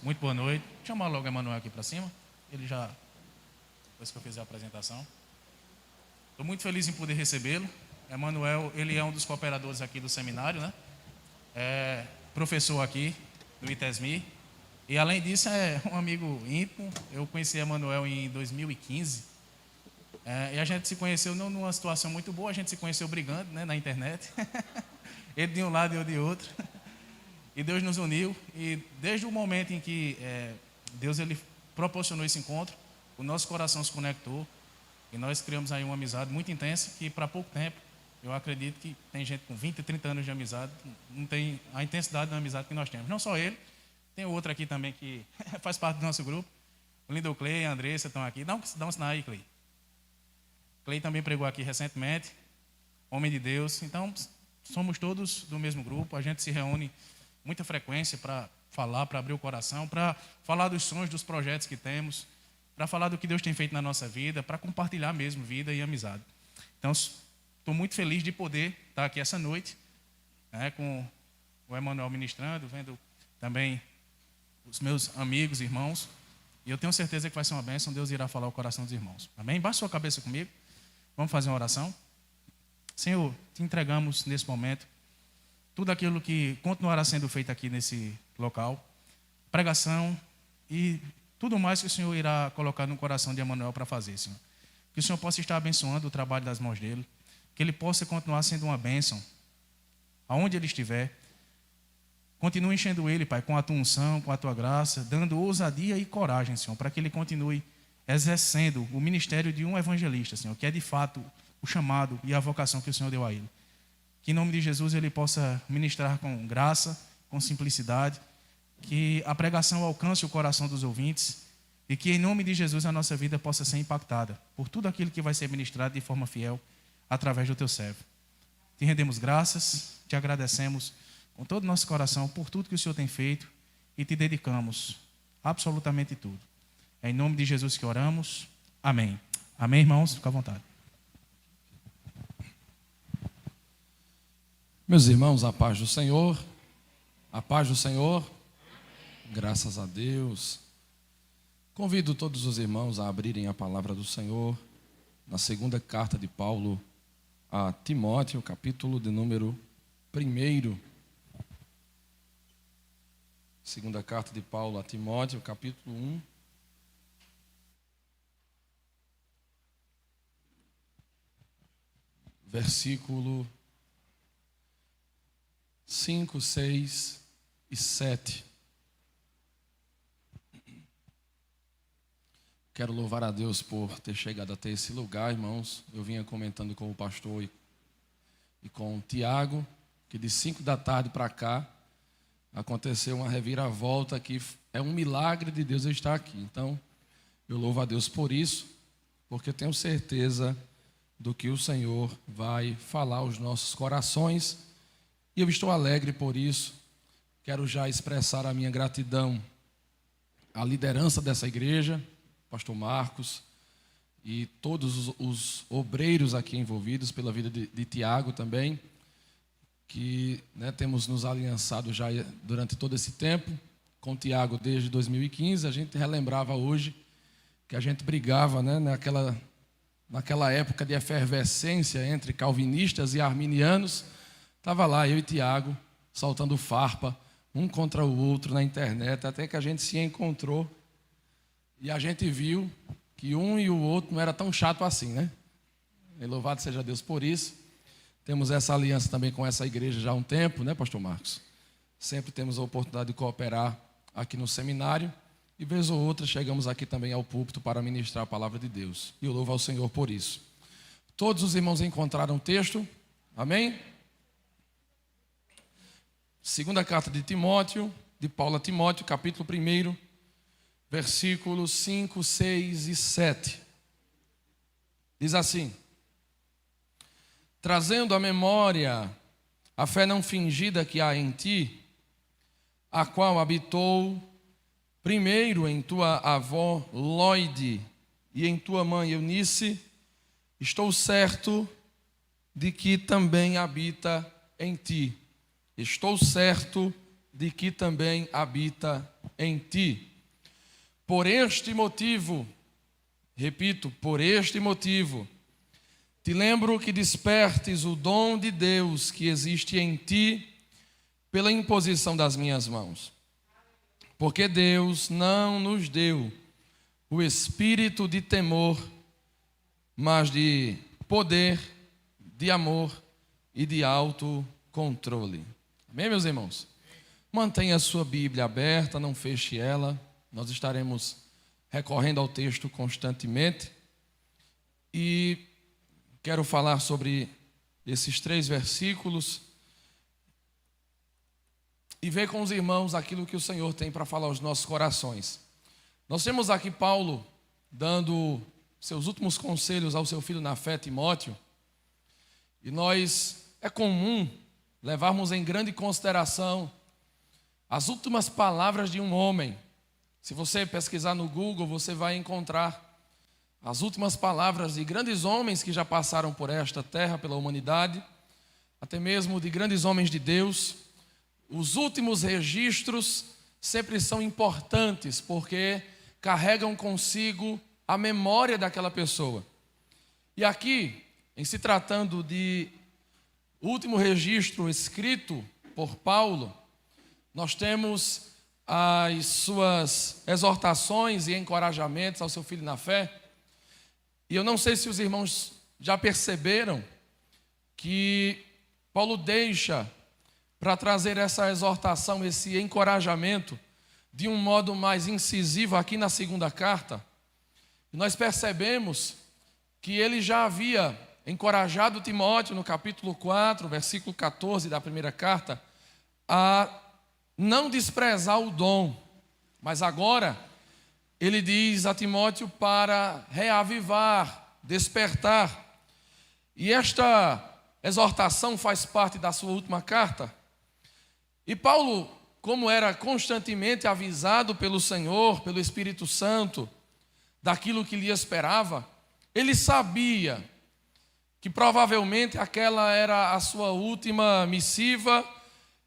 Muito boa noite. Vou chamar logo o Emanuel aqui para cima. Ele já, depois que eu fizer a apresentação. Estou muito feliz em poder recebê-lo. Emanuel, ele é um dos cooperadores aqui do seminário, né? É professor aqui do ITESMI. E além disso, é um amigo íntimo. Eu conheci Emanuel em 2015. E a gente se conheceu não numa situação muito boa, a gente se conheceu brigando, né, na internet. Ele de um lado e eu de outro. E Deus nos uniu, e desde o momento em que Deus ele proporcionou esse encontro, o nosso coração se conectou, e nós criamos aí uma amizade muito intensa, que para pouco tempo, eu acredito que tem gente com 20, 30 anos de amizade, não tem a intensidade da amizade que nós temos. Não só ele, tem outro aqui também que faz parte do nosso grupo, o Lindo Clay, a Andressa estão aqui. Dá um sinal aí, Clay. Clay também pregou aqui recentemente, homem de Deus. Então, somos todos do mesmo grupo, a gente se reúne muita frequência para falar, para abrir o coração, para falar dos sonhos, dos projetos que temos, para falar do que Deus tem feito na nossa vida, para compartilhar mesmo vida e amizade. Então, estou muito feliz de poder estar aqui essa noite, né, com o Emanuel ministrando, vendo também os meus amigos, irmãos, e eu tenho certeza que vai ser uma bênção, Deus irá falar o coração dos irmãos. Amém? Baixe sua cabeça comigo, vamos fazer uma oração. Senhor, te entregamos nesse momento tudo aquilo que continuará sendo feito aqui nesse local, pregação e tudo mais que o Senhor irá colocar no coração de Emanuel para fazer, Senhor. Que o Senhor possa estar abençoando o trabalho das mãos dele, que ele possa continuar sendo uma bênção, aonde ele estiver. Continue enchendo ele, Pai, com a tua unção, com a tua graça, dando ousadia e coragem, Senhor, para que ele continue exercendo o ministério de um evangelista, Senhor, que é de fato o chamado e a vocação que o Senhor deu a ele. Que em nome de Jesus ele possa ministrar com graça, com simplicidade, que a pregação alcance o coração dos ouvintes e que em nome de Jesus a nossa vida possa ser impactada por tudo aquilo que vai ser ministrado de forma fiel através do teu servo. Te rendemos graças, te agradecemos com todo o nosso coração por tudo que o Senhor tem feito e te dedicamos absolutamente tudo. É em nome de Jesus que oramos. Amém. Amém, irmãos? Fica à vontade. Meus irmãos, a paz do Senhor, a paz do Senhor, graças a Deus. Convido todos os irmãos a abrirem a palavra do Senhor na segunda carta de Paulo a Timóteo, capítulo de número 1. Segunda carta de Paulo a Timóteo, capítulo 1. Versículo 5, 6 e 7. Quero louvar a Deus por ter chegado até esse lugar, irmãos. Eu vinha comentando com o pastor e com o Tiago, que de 5 da tarde para cá, aconteceu uma reviravolta que é um milagre de Deus estar aqui. Então, eu louvo a Deus por isso, porque tenho certeza do que o Senhor vai falar aos nossos corações. E eu estou alegre por isso. Quero já expressar a minha gratidão à liderança dessa igreja, pastor Marcos, e todos os obreiros aqui envolvidos, pela vida de Tiago também, que temos nos aliançado já durante todo esse tempo, com Tiago desde 2015. A gente relembrava hoje que a gente brigava naquela época de efervescência entre calvinistas e arminianos. Estava lá eu e Tiago soltando farpa, um contra o outro na internet, até que a gente se encontrou e a gente viu que um e o outro não era tão chato assim, né? E louvado seja Deus por isso. Temos essa aliança também com essa igreja já há um tempo, né, pastor Marcos? Sempre temos a oportunidade de cooperar aqui no seminário e vez ou outra chegamos aqui também ao púlpito para ministrar a palavra de Deus. E eu louvo ao Senhor por isso. Todos os irmãos encontraram o texto? Amém? Segunda carta de Timóteo, de Paulo a Timóteo, capítulo 1, versículos 5, 6 e 7. Diz assim: trazendo à memória a fé não fingida que há em ti, a qual habitou primeiro em tua avó Loide e em tua mãe Eunice, estou certo de que também habita em ti. Estou certo de que também habita em ti. Por este motivo, repito, por este motivo, te lembro que despertes o dom de Deus que existe em ti pela imposição das minhas mãos. Porque Deus não nos deu o espírito de temor, mas de poder, de amor e de autocontrole. Amém, meus irmãos? Mantenha a sua Bíblia aberta, não feche ela. Nós estaremos recorrendo ao texto constantemente. E quero falar sobre esses 3 versículos e ver com os irmãos aquilo que o Senhor tem para falar aos nossos corações. Nós temos aqui Paulo dando seus últimos conselhos ao seu filho na fé, Timóteo. E é comum levarmos em grande consideração as últimas palavras de um homem. Se você pesquisar no Google, você vai encontrar as últimas palavras de grandes homens que já passaram por esta terra, pela humanidade, até mesmo de grandes homens de Deus. Os últimos registros sempre são importantes, porque carregam consigo a memória daquela pessoa. E aqui, em se tratando de último registro escrito por Paulo, nós temos as suas exortações e encorajamentos ao seu filho na fé. E eu não sei se os irmãos já perceberam que Paulo deixa para trazer essa exortação, esse encorajamento, de um modo mais incisivo aqui na segunda carta. Nós percebemos que ele já havia encorajado Timóteo no capítulo 4, versículo 14 da primeira carta, a não desprezar o dom, mas agora ele diz a Timóteo para reavivar, despertar. E esta exortação faz parte da sua última carta. E Paulo, como era constantemente avisado pelo Senhor, pelo Espírito Santo, daquilo que lhe esperava, ele sabia que provavelmente aquela era a sua última missiva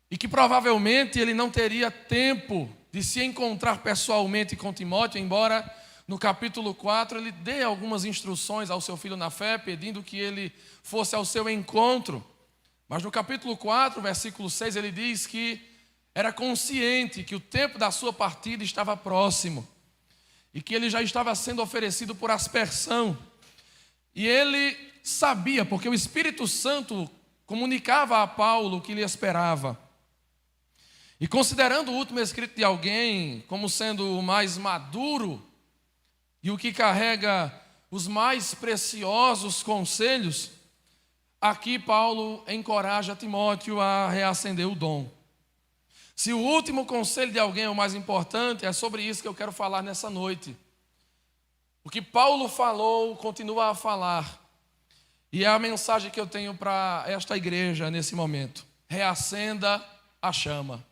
e que provavelmente ele não teria tempo de se encontrar pessoalmente com Timóteo, embora no capítulo 4 ele dê algumas instruções ao seu filho na fé, pedindo que ele fosse ao seu encontro. Mas no capítulo 4, versículo 6, ele diz que era consciente que o tempo da sua partida estava próximo e que ele já estava sendo oferecido por aspersão. E ele sabia, porque o Espírito Santo comunicava a Paulo o que lhe esperava. E considerando o último escrito de alguém como sendo o mais maduro e o que carrega os mais preciosos conselhos, aqui Paulo encoraja Timóteo a reacender o dom. Se o último conselho de alguém é o mais importante, é sobre isso que eu quero falar nessa noite. O que Paulo falou, continua a falar. E é a mensagem que eu tenho para esta igreja nesse momento. Reacenda a chama.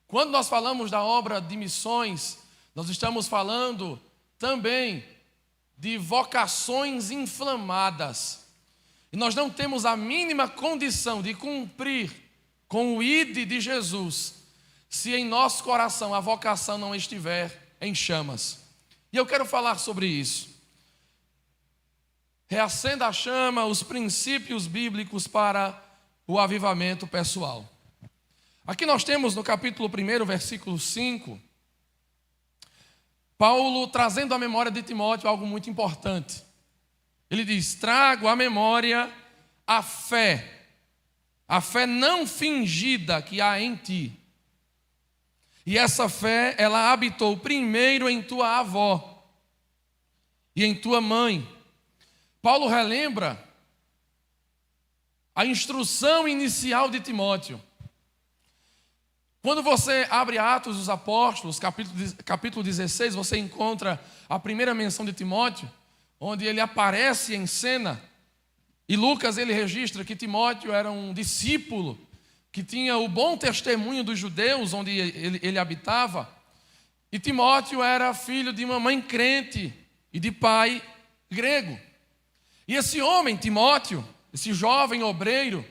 Quando nós falamos da obra de missões, nós estamos falando também de vocações inflamadas. E nós não temos a mínima condição de cumprir com o ID de Jesus, se em nosso coração a vocação não estiver em chamas. E eu quero falar sobre isso. Reacenda a chama, os princípios bíblicos para o avivamento pessoal. Aqui nós temos no capítulo 1, versículo 5, Paulo trazendo à memória de Timóteo algo muito importante. Ele diz: trago à memória a fé não fingida que há em ti. E essa fé, ela habitou primeiro em tua avó e em tua mãe. Paulo relembra a instrução inicial de Timóteo. Quando você abre Atos dos Apóstolos, capítulo 16, você encontra a primeira menção de Timóteo, onde ele aparece em cena. E Lucas, ele registra que Timóteo era um discípulo que tinha o bom testemunho dos judeus onde ele habitava. E Timóteo era filho de uma mãe crente e de pai grego. E esse homem, Timóteo, esse jovem obreiro,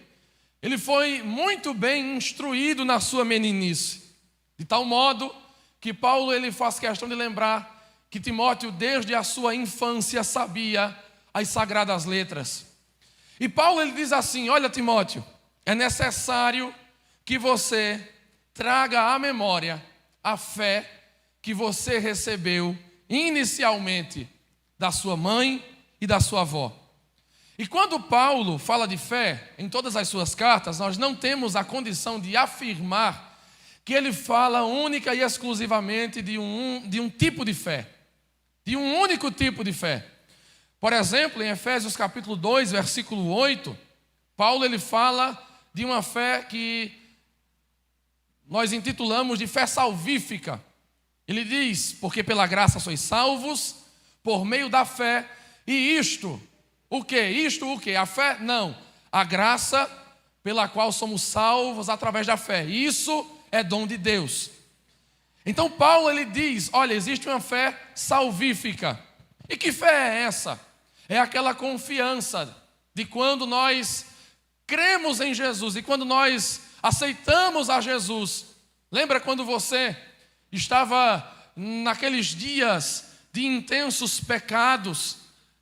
ele foi muito bem instruído na sua meninice, de tal modo que Paulo ele faz questão de lembrar que Timóteo, desde a sua infância, sabia as sagradas letras. E Paulo ele diz assim: olha, Timóteo, é necessário que você traga à memória a fé que você recebeu inicialmente da sua mãe e da sua avó. E quando Paulo fala de fé, em todas as suas cartas, nós não temos a condição de afirmar que ele fala única e exclusivamente de um tipo de fé, de um único tipo de fé. Por exemplo, em Efésios capítulo 2, versículo 8, Paulo ele fala de uma fé que nós intitulamos de fé salvífica. Ele diz: porque pela graça sois salvos, por meio da fé, e isto, o quê? Isto o quê? A fé? Não. A graça pela qual somos salvos através da fé. Isso é dom de Deus. Então Paulo ele diz: olha, existe uma fé salvífica. E que fé é essa? É aquela confiança de quando nós cremos em Jesus e quando nós aceitamos a Jesus. Lembra quando você estava naqueles dias de intensos pecados,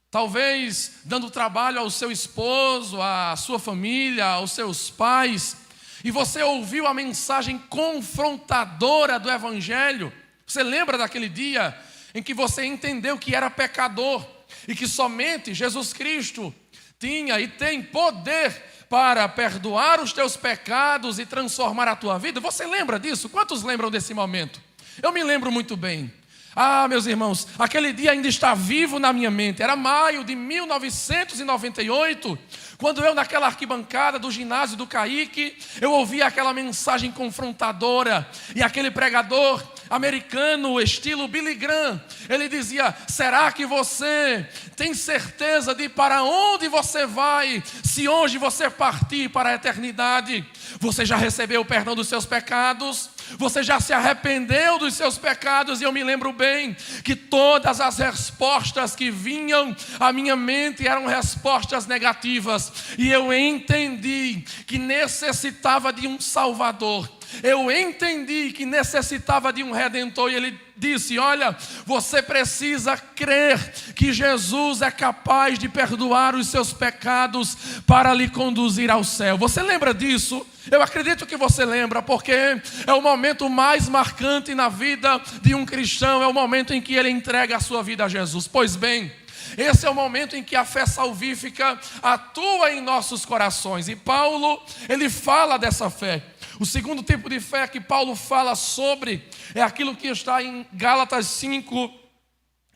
talvez dando trabalho ao seu esposo, à sua família, aos seus pais, e você ouviu a mensagem confrontadora do Evangelho? Você lembra daquele dia em que você entendeu que era pecador e que somente Jesus Cristo tinha e tem poder para perdoar os teus pecados e transformar a tua vida? Você lembra disso? Quantos lembram desse momento? Eu me lembro muito bem. Ah, meus irmãos, aquele dia ainda está vivo na minha mente. Era maio de 1998, quando eu, naquela arquibancada do ginásio do Caique, eu ouvi aquela mensagem confrontadora, e aquele pregador americano, estilo Billy Graham, ele dizia: será que você tem certeza de para onde você vai, se hoje você partir para a eternidade? Você já recebeu o perdão dos seus pecados? Você já se arrependeu dos seus pecados? E eu me lembro bem que todas as respostas que vinham à minha mente eram respostas negativas. E eu entendi que necessitava de um Salvador. Eu entendi que necessitava de um Redentor. E ele disse: olha, você precisa crer que Jesus é capaz de perdoar os seus pecados para lhe conduzir ao céu. Você lembra disso? Eu acredito que você lembra, porque é o momento mais marcante na vida de um cristão. É o momento em que ele entrega a sua vida a Jesus. Pois bem, esse é o momento em que a fé salvífica atua em nossos corações. E Paulo, ele fala dessa fé. O segundo tipo de fé que Paulo fala sobre é aquilo que está em Gálatas 5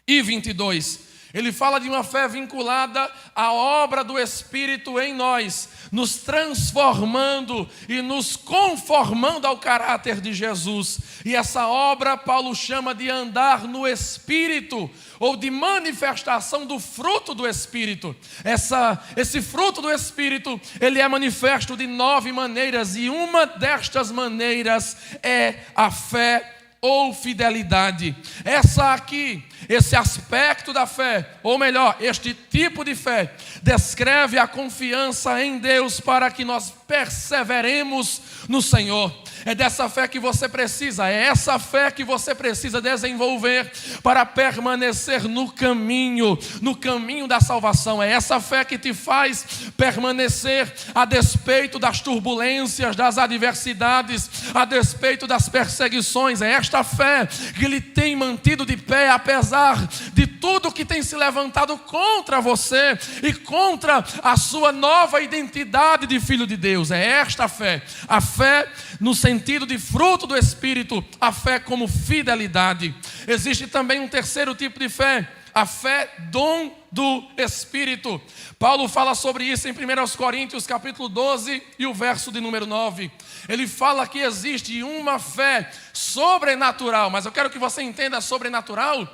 e 22. Ele fala de uma fé vinculada à obra do Espírito em nós, nos transformando e nos conformando ao caráter de Jesus. E essa obra Paulo chama de andar no Espírito, ou de manifestação do fruto do Espírito. Esse fruto do Espírito, ele é manifesto de 9 maneiras, e uma destas maneiras é a fé ou fidelidade. Esse aspecto da fé, ou melhor, este tipo de fé, descreve a confiança em Deus para que nós perseveremos no Senhor. É dessa fé que você precisa, é essa fé que você precisa desenvolver para permanecer no caminho da salvação. É essa fé que te faz permanecer a despeito das turbulências, das adversidades, a despeito das perseguições. É esta fé que lhe tem mantido de pé, apesar de tudo que tem se levantado contra você e contra a sua nova identidade de filho de Deus. É esta fé, a fé no sentido de fruto do Espírito, a fé como fidelidade. Existe também um terceiro tipo de fé, a fé dom do Espírito. Paulo fala sobre isso em 1 Coríntios capítulo 12 e o verso de número 9. Ele fala que existe uma fé sobrenatural, mas eu quero que você entenda sobrenatural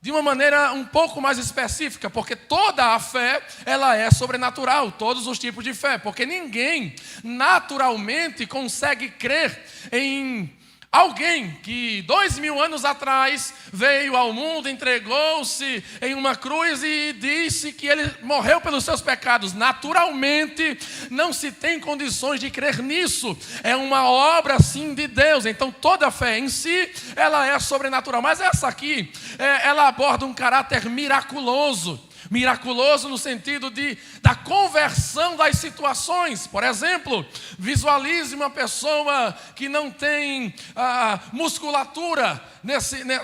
de uma maneira um pouco mais específica, porque toda a fé, ela é sobrenatural, todos os tipos de fé, porque ninguém naturalmente consegue crer em Alguém que 2000 anos atrás veio ao mundo, entregou-se em uma cruz e disse que ele morreu pelos seus pecados. Naturalmente, não se tem condições de crer nisso. É uma obra, sim, de Deus. Então, toda fé em si, ela é sobrenatural. Mas essa aqui, ela aborda um caráter miraculoso. Miraculoso no sentido da conversão das situações. Por exemplo, visualize uma pessoa que não tem musculatura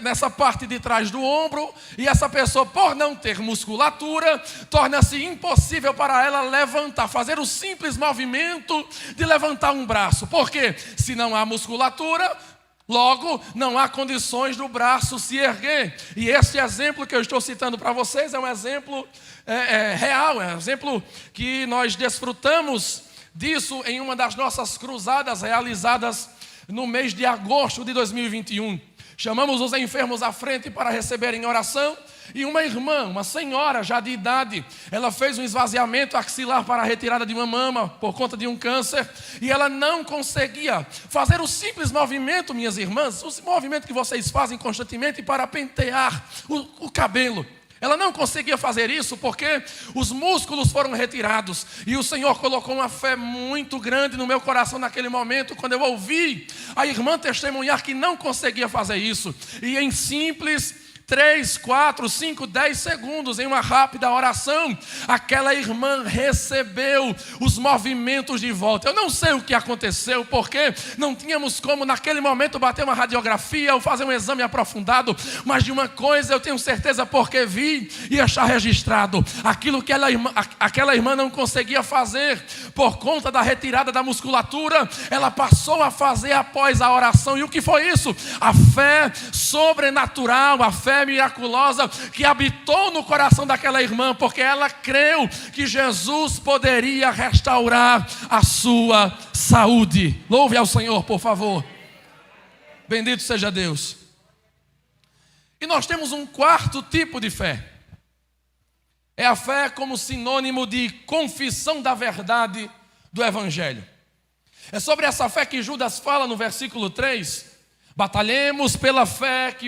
nessa parte de trás do ombro, e essa pessoa, por não ter musculatura, torna-se impossível para ela levantar, fazer o simples movimento de levantar um braço. Por quê? Se não há musculatura, logo, não há condições do braço se erguer. E esse exemplo que eu estou citando para vocês é um exemplo real, é um exemplo que nós desfrutamos disso em uma das nossas cruzadas realizadas no mês de agosto de 2021. Chamamos os enfermos à frente para receberem oração. E uma irmã, uma senhora já de idade, ela fez um esvaziamento axilar para a retirada de uma mama por conta de um câncer, e ela não conseguia fazer o simples movimento, minhas irmãs, o movimento que vocês fazem constantemente para pentear o cabelo. Ela não conseguia fazer isso porque os músculos foram retirados. E o Senhor colocou uma fé muito grande no meu coração naquele momento, quando eu ouvi a irmã testemunhar que não conseguia fazer isso. E em simples 3, 4, 5, 10 segundos, em uma rápida oração, aquela irmã recebeu os movimentos de volta. Eu não sei o que aconteceu, porque não tínhamos como naquele momento bater uma radiografia ou fazer um exame aprofundado, mas de uma coisa eu tenho certeza, porque vi e está registrado. Aquilo que aquela irmã não conseguia fazer por conta da retirada da musculatura, ela passou a fazer após a oração. E o que foi isso? A fé sobrenatural, a fé miraculosa que habitou no coração daquela irmã, porque ela creu que Jesus poderia restaurar a sua saúde. Louve ao Senhor, por favor. Bendito seja Deus. E nós temos um quarto tipo de fé. É a fé como sinônimo de confissão da verdade do Evangelho. É sobre essa fé que Judas fala no versículo 3. Batalhemos pela fé que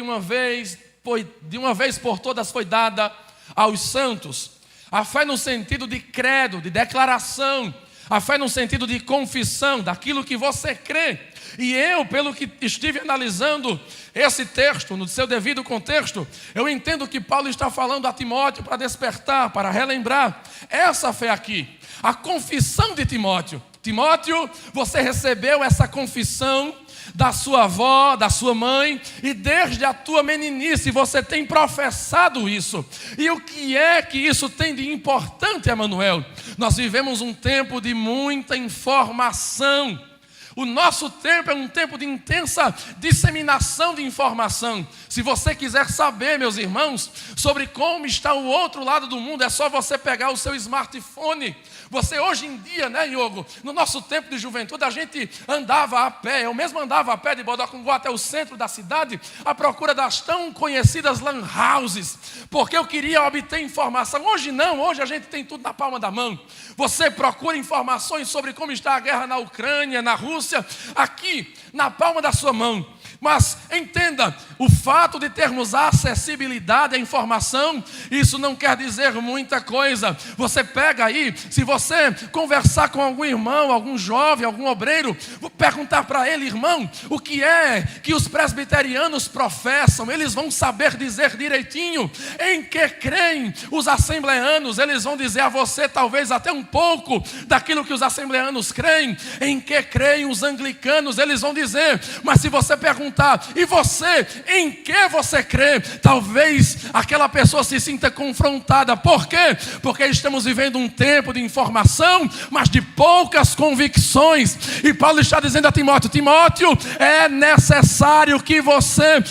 de uma vez por todas foi dada aos santos. A fé no sentido de credo, de declaração. A fé no sentido de confissão daquilo que você crê. E eu, pelo que estive analisando esse texto, no seu devido contexto, eu entendo que Paulo está falando a Timóteo para despertar, para relembrar essa fé aqui. A confissão de Timóteo. Timóteo, você recebeu essa confissão da sua avó, da sua mãe, e desde a tua meninice você tem professado isso. E o que é que isso tem de importante, Emanuel? Nós vivemos um tempo de muita informação. O nosso tempo é um tempo de intensa disseminação de informação. Se você quiser saber, meus irmãos, sobre como está o outro lado do mundo, é só você pegar o seu smartphone. Você hoje em dia, né, Iogo? No nosso tempo de juventude, a gente andava a pé. Eu mesmo andava a pé de Bodocongo até o centro da cidade, à procura das tão conhecidas lan houses, porque eu queria obter informação. Hoje não, hoje a gente tem tudo na palma da mão. Você procura informações sobre como está a guerra na Ucrânia, na Rússia, aqui na palma da sua mão. Mas entenda, o fato de termos acessibilidade à informação, isso não quer dizer muita coisa. Você pega aí, se você conversar com algum irmão, algum jovem, algum obreiro, vou perguntar para ele: irmão, o que é que os presbiterianos professam? Eles vão saber dizer direitinho. Em que creem os assembleanos? Eles vão dizer a você talvez até um pouco daquilo que os assembleanos creem. Em que creem os anglicanos? Eles vão dizer. Mas se você perguntar: e você, em que você crê? Talvez aquela pessoa se sinta confrontada. Por quê? Porque estamos vivendo um tempo de informação, mas de poucas convicções. E Paulo está dizendo a Timóteo: Timóteo, é necessário que você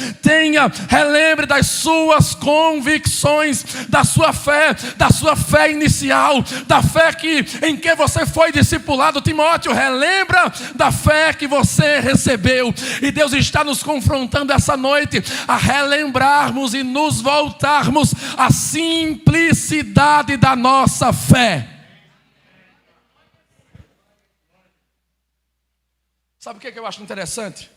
relembre das suas convicções, da sua fé inicial, da fé em que você foi discipulado. Timóteo, relembra da fé que você recebeu. E Deus está nos confrontando essa noite a relembrarmos e nos voltarmos à simplicidade da nossa fé. Sabe o que eu acho interessante?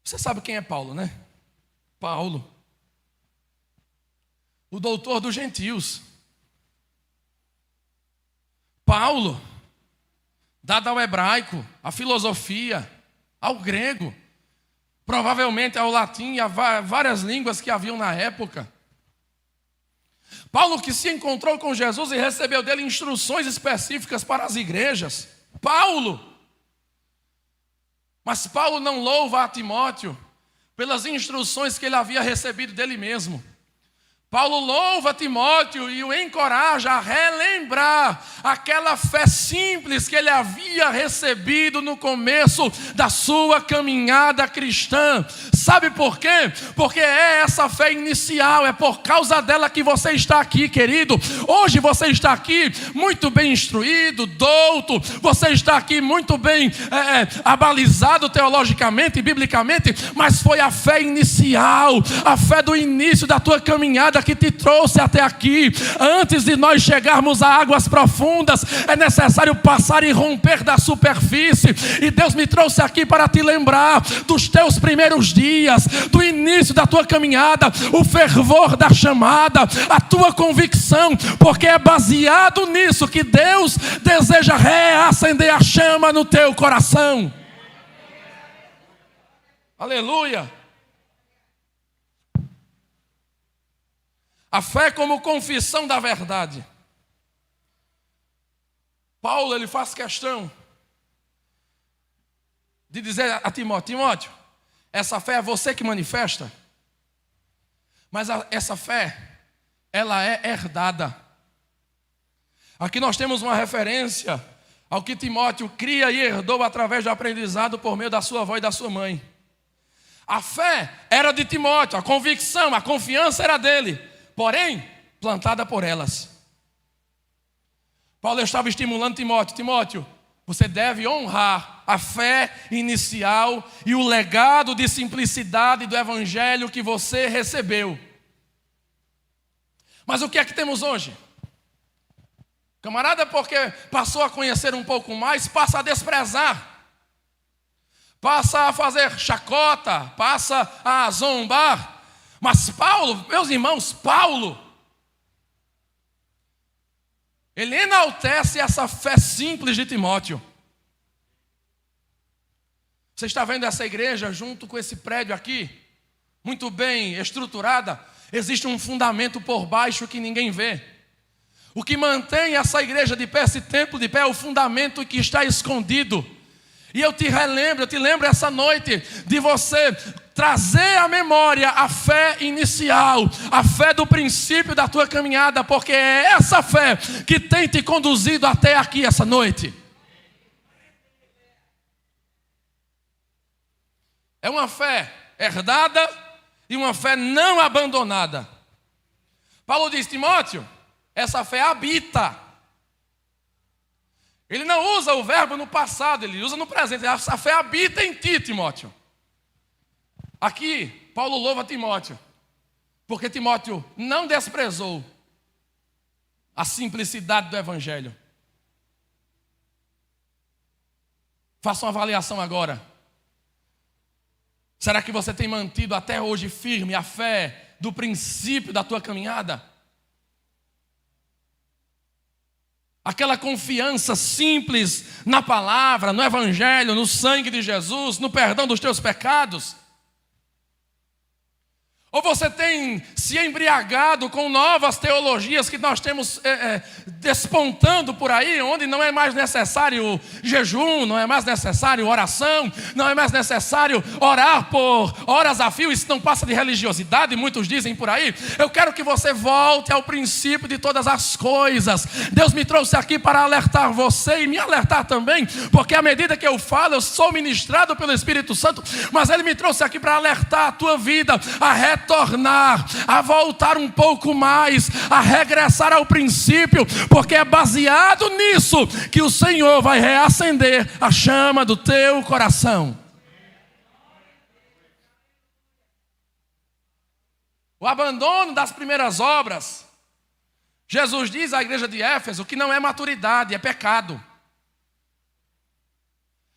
Você sabe quem é Paulo, né? Paulo, o doutor dos gentios. Paulo, dado ao hebraico, à filosofia, ao grego, provavelmente ao latim e a várias línguas que haviam na época. Paulo que se encontrou com Jesus e recebeu dele instruções específicas para as igrejas. Paulo. Mas Paulo não louva a Timóteo pelas instruções que ele havia recebido dele mesmo. Paulo louva Timóteo e o encoraja a relembrar aquela fé simples que ele havia recebido no começo da sua caminhada cristã. Sabe por quê? Porque é essa fé inicial, é por causa dela que você está aqui, querido. Hoje você está aqui muito bem instruído, douto, você está aqui muito bem abalizado teologicamente e biblicamente, mas foi a fé inicial, a fé do início da tua caminhada que te trouxe até aqui. Antes de nós chegarmos a águas profundas, é necessário passar e romper da superfície. E Deus me trouxe aqui para te lembrar dos teus primeiros dias, do início da tua caminhada, o fervor da chamada, a tua convicção, porque é baseado nisso que Deus deseja reacender a chama no teu coração. Aleluia! A fé como confissão da verdade. Paulo, ele faz questão de dizer a Timóteo: Timóteo, essa fé é você que manifesta, mas essa fé, ela é herdada. Aqui nós temos uma referência ao que Timóteo cria e herdou através do aprendizado por meio da sua avó e da sua mãe. A fé era de Timóteo, a convicção, a confiança era dele, porém, plantada por elas. Paulo estava estimulando Timóteo: Timóteo, você deve honrar a fé inicial e o legado de simplicidade do evangelho que você recebeu. Mas o que é que temos hoje? Camarada, porque passou a conhecer um pouco mais, passa a desprezar, passa a fazer chacota, passa a zombar. Mas Paulo, meus irmãos, Paulo, ele enaltece essa fé simples de Timóteo. Você está vendo essa igreja junto com esse prédio aqui, muito bem estruturada? Existe um fundamento por baixo que ninguém vê. O que mantém essa igreja de pé, esse templo de pé, é o fundamento que está escondido. E eu te lembro essa noite de você trazer à memória a fé inicial, a fé do princípio da tua caminhada, porque é essa fé que tem te conduzido até aqui essa noite. É uma fé herdada e uma fé não abandonada. Paulo diz: Timóteo, essa fé habita. Ele não usa o verbo no passado, ele usa no presente. Essa fé habita em ti, Timóteo. Aqui, Paulo louva Timóteo, porque Timóteo não desprezou a simplicidade do evangelho. Faça uma avaliação agora. Será que você tem mantido até hoje firme a fé do princípio da tua caminhada? Aquela confiança simples na palavra, no evangelho, no sangue de Jesus, no perdão dos teus pecados? Ou você tem se embriagado com novas teologias que nós temos despontando por aí, onde não é mais necessário jejum, não é mais necessário oração, não é mais necessário orar por horas a fio, isso não passa de religiosidade, muitos dizem por aí. Eu quero que você volte ao princípio de todas as coisas. Deus me trouxe aqui para alertar você e me alertar também, porque à medida que eu falo, eu sou ministrado pelo Espírito Santo, mas Ele me trouxe aqui para alertar a tua vida, a retornar, a voltar um pouco mais, a regressar ao princípio, porque é baseado nisso que o Senhor vai reacender a chama do teu coração. O abandono das primeiras obras, Jesus diz à igreja de Éfeso que não é maturidade, é pecado.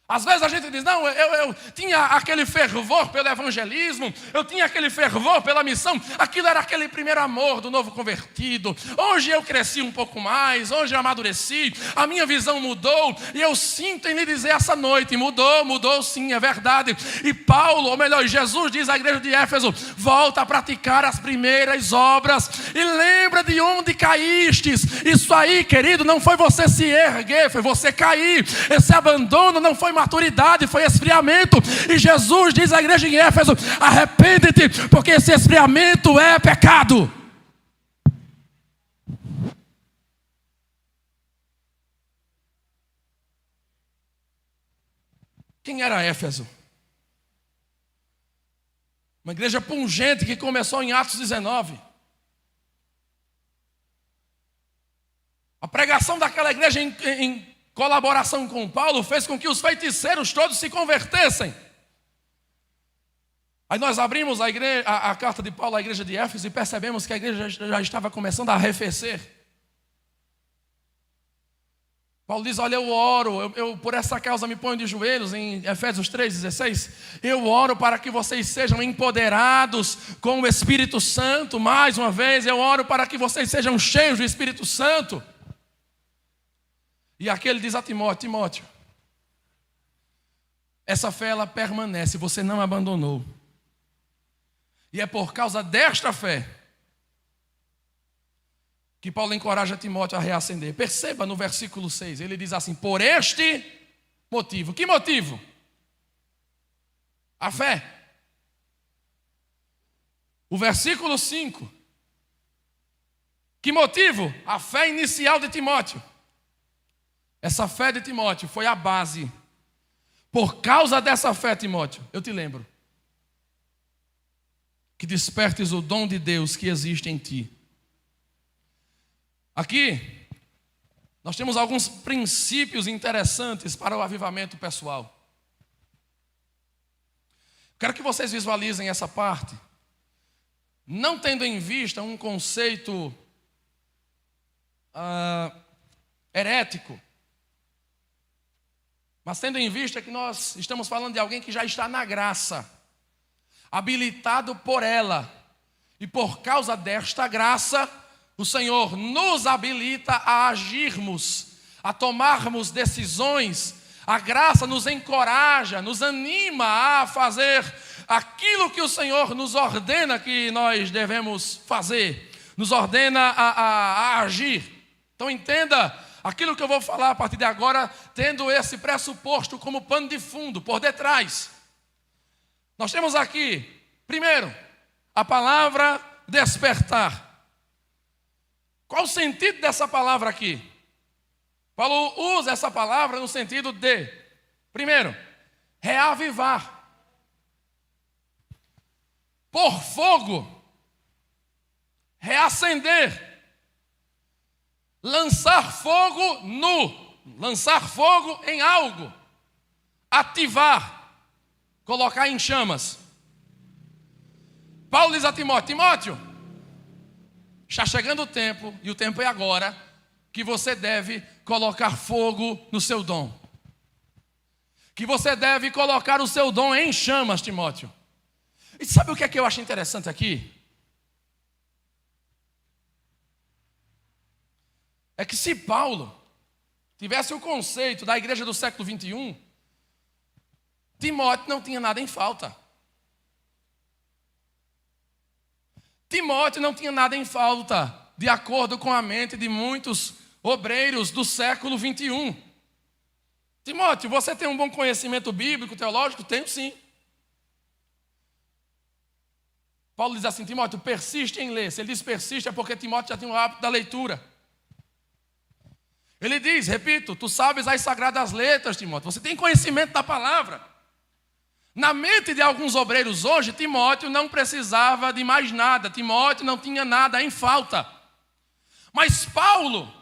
Às vezes a gente diz, não, eu tinha aquele fervor pelo evangelismo, eu tinha aquele fervor pela missão, aquilo era aquele primeiro amor do novo convertido. Hoje eu cresci um pouco mais, hoje eu amadureci, a minha visão mudou, e eu sinto em lhe dizer essa noite, mudou sim, é verdade. E Paulo, ou melhor, Jesus diz à igreja de Éfeso, volta a praticar as primeiras obras, e lembra de onde caístes. Isso aí, querido, não foi você se erguer, foi você cair. Esse abandono não foi maturidade, foi esfriamento. E Jesus diz à igreja em Éfeso, arrepende-te, porque esse esfriamento é pecado. Quem era Éfeso? Uma igreja pungente que começou em Atos 19. A pregação daquela igreja em colaboração com Paulo fez com que os feiticeiros todos se convertessem. Aí nós abrimos a carta de Paulo à igreja de Éfeso e percebemos que a igreja já estava começando a arrefecer. Paulo diz, olha, eu oro, eu por essa causa me ponho de joelhos, em Efésios 3,16. Eu oro para que vocês sejam empoderados com o Espírito Santo. Mais uma vez, eu oro para que vocês sejam cheios do Espírito Santo. E aqui ele diz a Timóteo, essa fé ela permanece, você não abandonou. E é por causa desta fé que Paulo encoraja Timóteo a reacender. Perceba no versículo 6, ele diz assim, por este motivo. Que motivo? A fé. O versículo 5. Que motivo? A fé inicial de Timóteo. Essa fé de Timóteo foi a base. Por causa dessa fé, Timóteo, eu te lembro que despertes o dom de Deus que existe em ti. Aqui, nós temos alguns princípios interessantes para o avivamento pessoal. Quero que vocês visualizem essa parte, não tendo em vista um conceito herético, mas tendo em vista que nós estamos falando de alguém que já está na graça, habilitado por ela, e por causa desta graça, o Senhor nos habilita a agirmos, a tomarmos decisões. A graça nos encoraja, nos anima a fazer aquilo que o Senhor nos ordena que nós devemos fazer, nos ordena a agir. Então entenda aquilo que eu vou falar a partir de agora, tendo esse pressuposto como pano de fundo, por detrás. Nós temos aqui, primeiro, a palavra despertar. Qual o sentido dessa palavra aqui? Paulo usa essa palavra no sentido de, primeiro, reavivar. Por fogo. Reacender. Lançar fogo lançar fogo em algo, ativar, colocar em chamas. Paulo diz a Timóteo, está chegando o tempo, e o tempo é agora, que você deve colocar fogo no seu dom, que você deve colocar o seu dom em chamas, Timóteo. E sabe o que é que eu acho interessante aqui? É que se Paulo tivesse o conceito da igreja do século 21, Timóteo não tinha nada em falta. Timóteo não tinha nada em falta, de acordo com a mente de muitos obreiros do século 21. Timóteo, você tem um bom conhecimento bíblico, teológico? Tenho sim. Paulo diz assim, Timóteo, persiste em ler. Se ele diz persiste é porque Timóteo já tinha o hábito da leitura. Ele diz, repito, tu sabes as sagradas letras, Timóteo. Você tem conhecimento da palavra. Na mente de alguns obreiros hoje, Timóteo não precisava de mais nada. Timóteo não tinha nada em falta. Mas Paulo,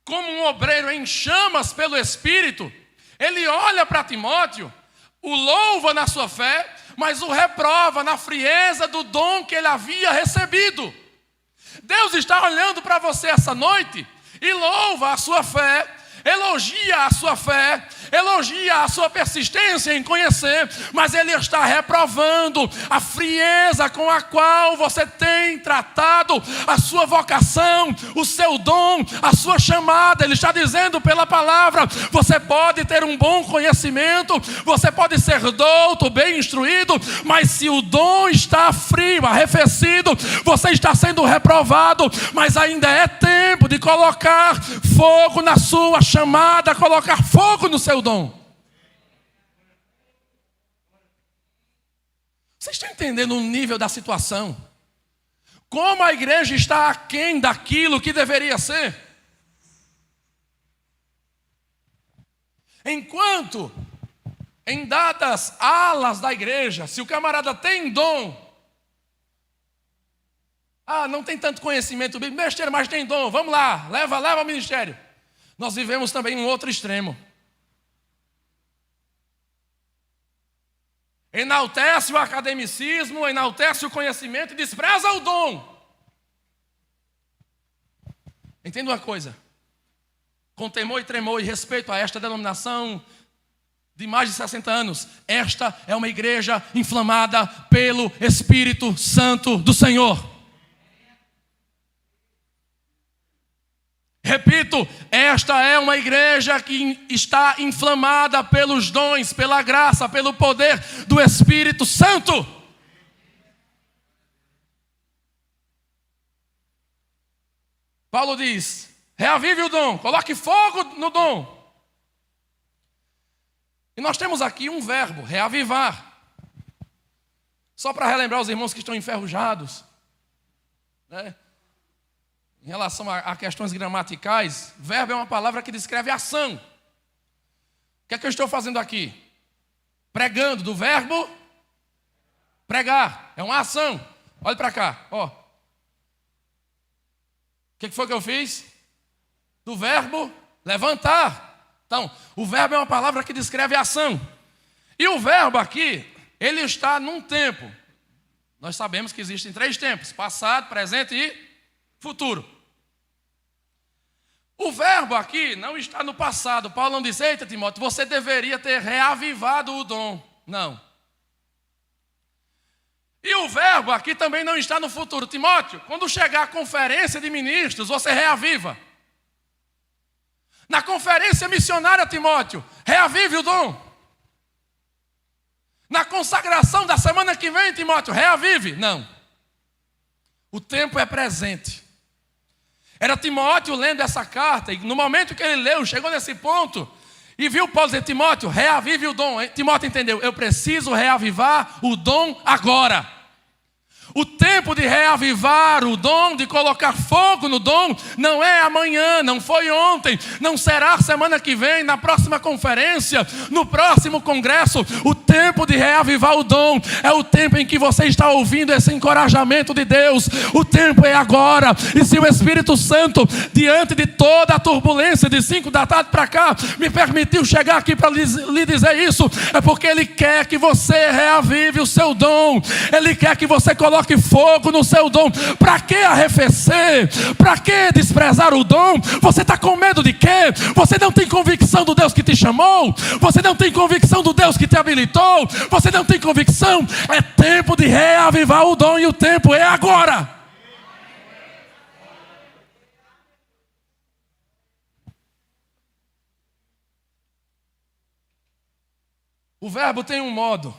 como um obreiro em chamas pelo Espírito, ele olha para Timóteo, o louva na sua fé, mas o reprova na frieza do dom que ele havia recebido. Deus está olhando para você essa noite e louva a sua fé, elogia a sua fé, elogia a sua persistência em conhecer, mas ele está reprovando a frieza com a qual você tem tratado a sua vocação, o seu dom, a sua chamada. Ele está dizendo pela palavra: você pode ter um bom conhecimento, você pode ser douto, bem instruído, mas se o dom está frio, arrefecido, você está sendo reprovado. Mas ainda é tempo de colocar fogo na sua chamada, colocar fogo no seu dom. Vocês estão entendendo o nível da situação? Como a igreja está aquém daquilo que deveria ser? Enquanto em dadas alas da igreja, se o camarada tem dom, não tem tanto conhecimento bíblico, besteira, mas tem dom, vamos lá, leva ao ministério. Nós vivemos também um outro extremo. Enaltece o academicismo, enaltece o conhecimento e despreza o dom. Entenda uma coisa: com temor e tremor e respeito a esta denominação de mais de 60 anos, esta é uma igreja inflamada pelo Espírito Santo do Senhor. Repito, esta é uma igreja que está inflamada pelos dons, pela graça, pelo poder do Espírito Santo. Paulo diz: reavive o dom, coloque fogo no dom. E nós temos aqui um verbo, reavivar. Só para relembrar os irmãos que estão enferrujados, né? Em relação a questões gramaticais, verbo é uma palavra que descreve ação. O que é que eu estou fazendo aqui? Pregando, do verbo pregar. É uma ação. Olha para cá, ó. O que foi que eu fiz? Do verbo levantar. Então, o verbo é uma palavra que descreve ação. E o verbo aqui, ele está num tempo. Nós sabemos que existem 3 tempos: passado, presente e futuro. O verbo aqui não está no passado. Paulo não diz: eita, Timóteo, você deveria ter reavivado o dom. Não. E o verbo aqui também não está no futuro. Timóteo, quando chegar a conferência de ministros, você reaviva. Na conferência missionária, Timóteo, reavive o dom. Na consagração da semana que vem, Timóteo, reavive. Não. O tempo é presente. Era Timóteo lendo essa carta, e no momento que ele leu, chegou nesse ponto, e viu Paulo dizer: Timóteo, reavive o dom. Timóteo entendeu: eu preciso reavivar o dom agora. O tempo de reavivar o dom, de colocar fogo no dom, não é amanhã, não foi ontem, não será semana que vem, na próxima conferência, no próximo congresso. O tempo de reavivar o dom é o tempo em que você está ouvindo esse encorajamento de Deus. O tempo é agora. E se o Espírito Santo, diante de toda a turbulência de 5 da tarde para cá, me permitiu chegar aqui para lhe dizer isso, é porque Ele quer que você reavive o seu dom. Ele quer que você coloque fogo no seu dom. Para que arrefecer? Para que desprezar o dom? Você está com medo de quê? Você não tem convicção do Deus que te chamou? Você não tem convicção do Deus que te habilitou? Você não tem convicção? É tempo de reavivar o dom, e o tempo é agora. O verbo tem um modo.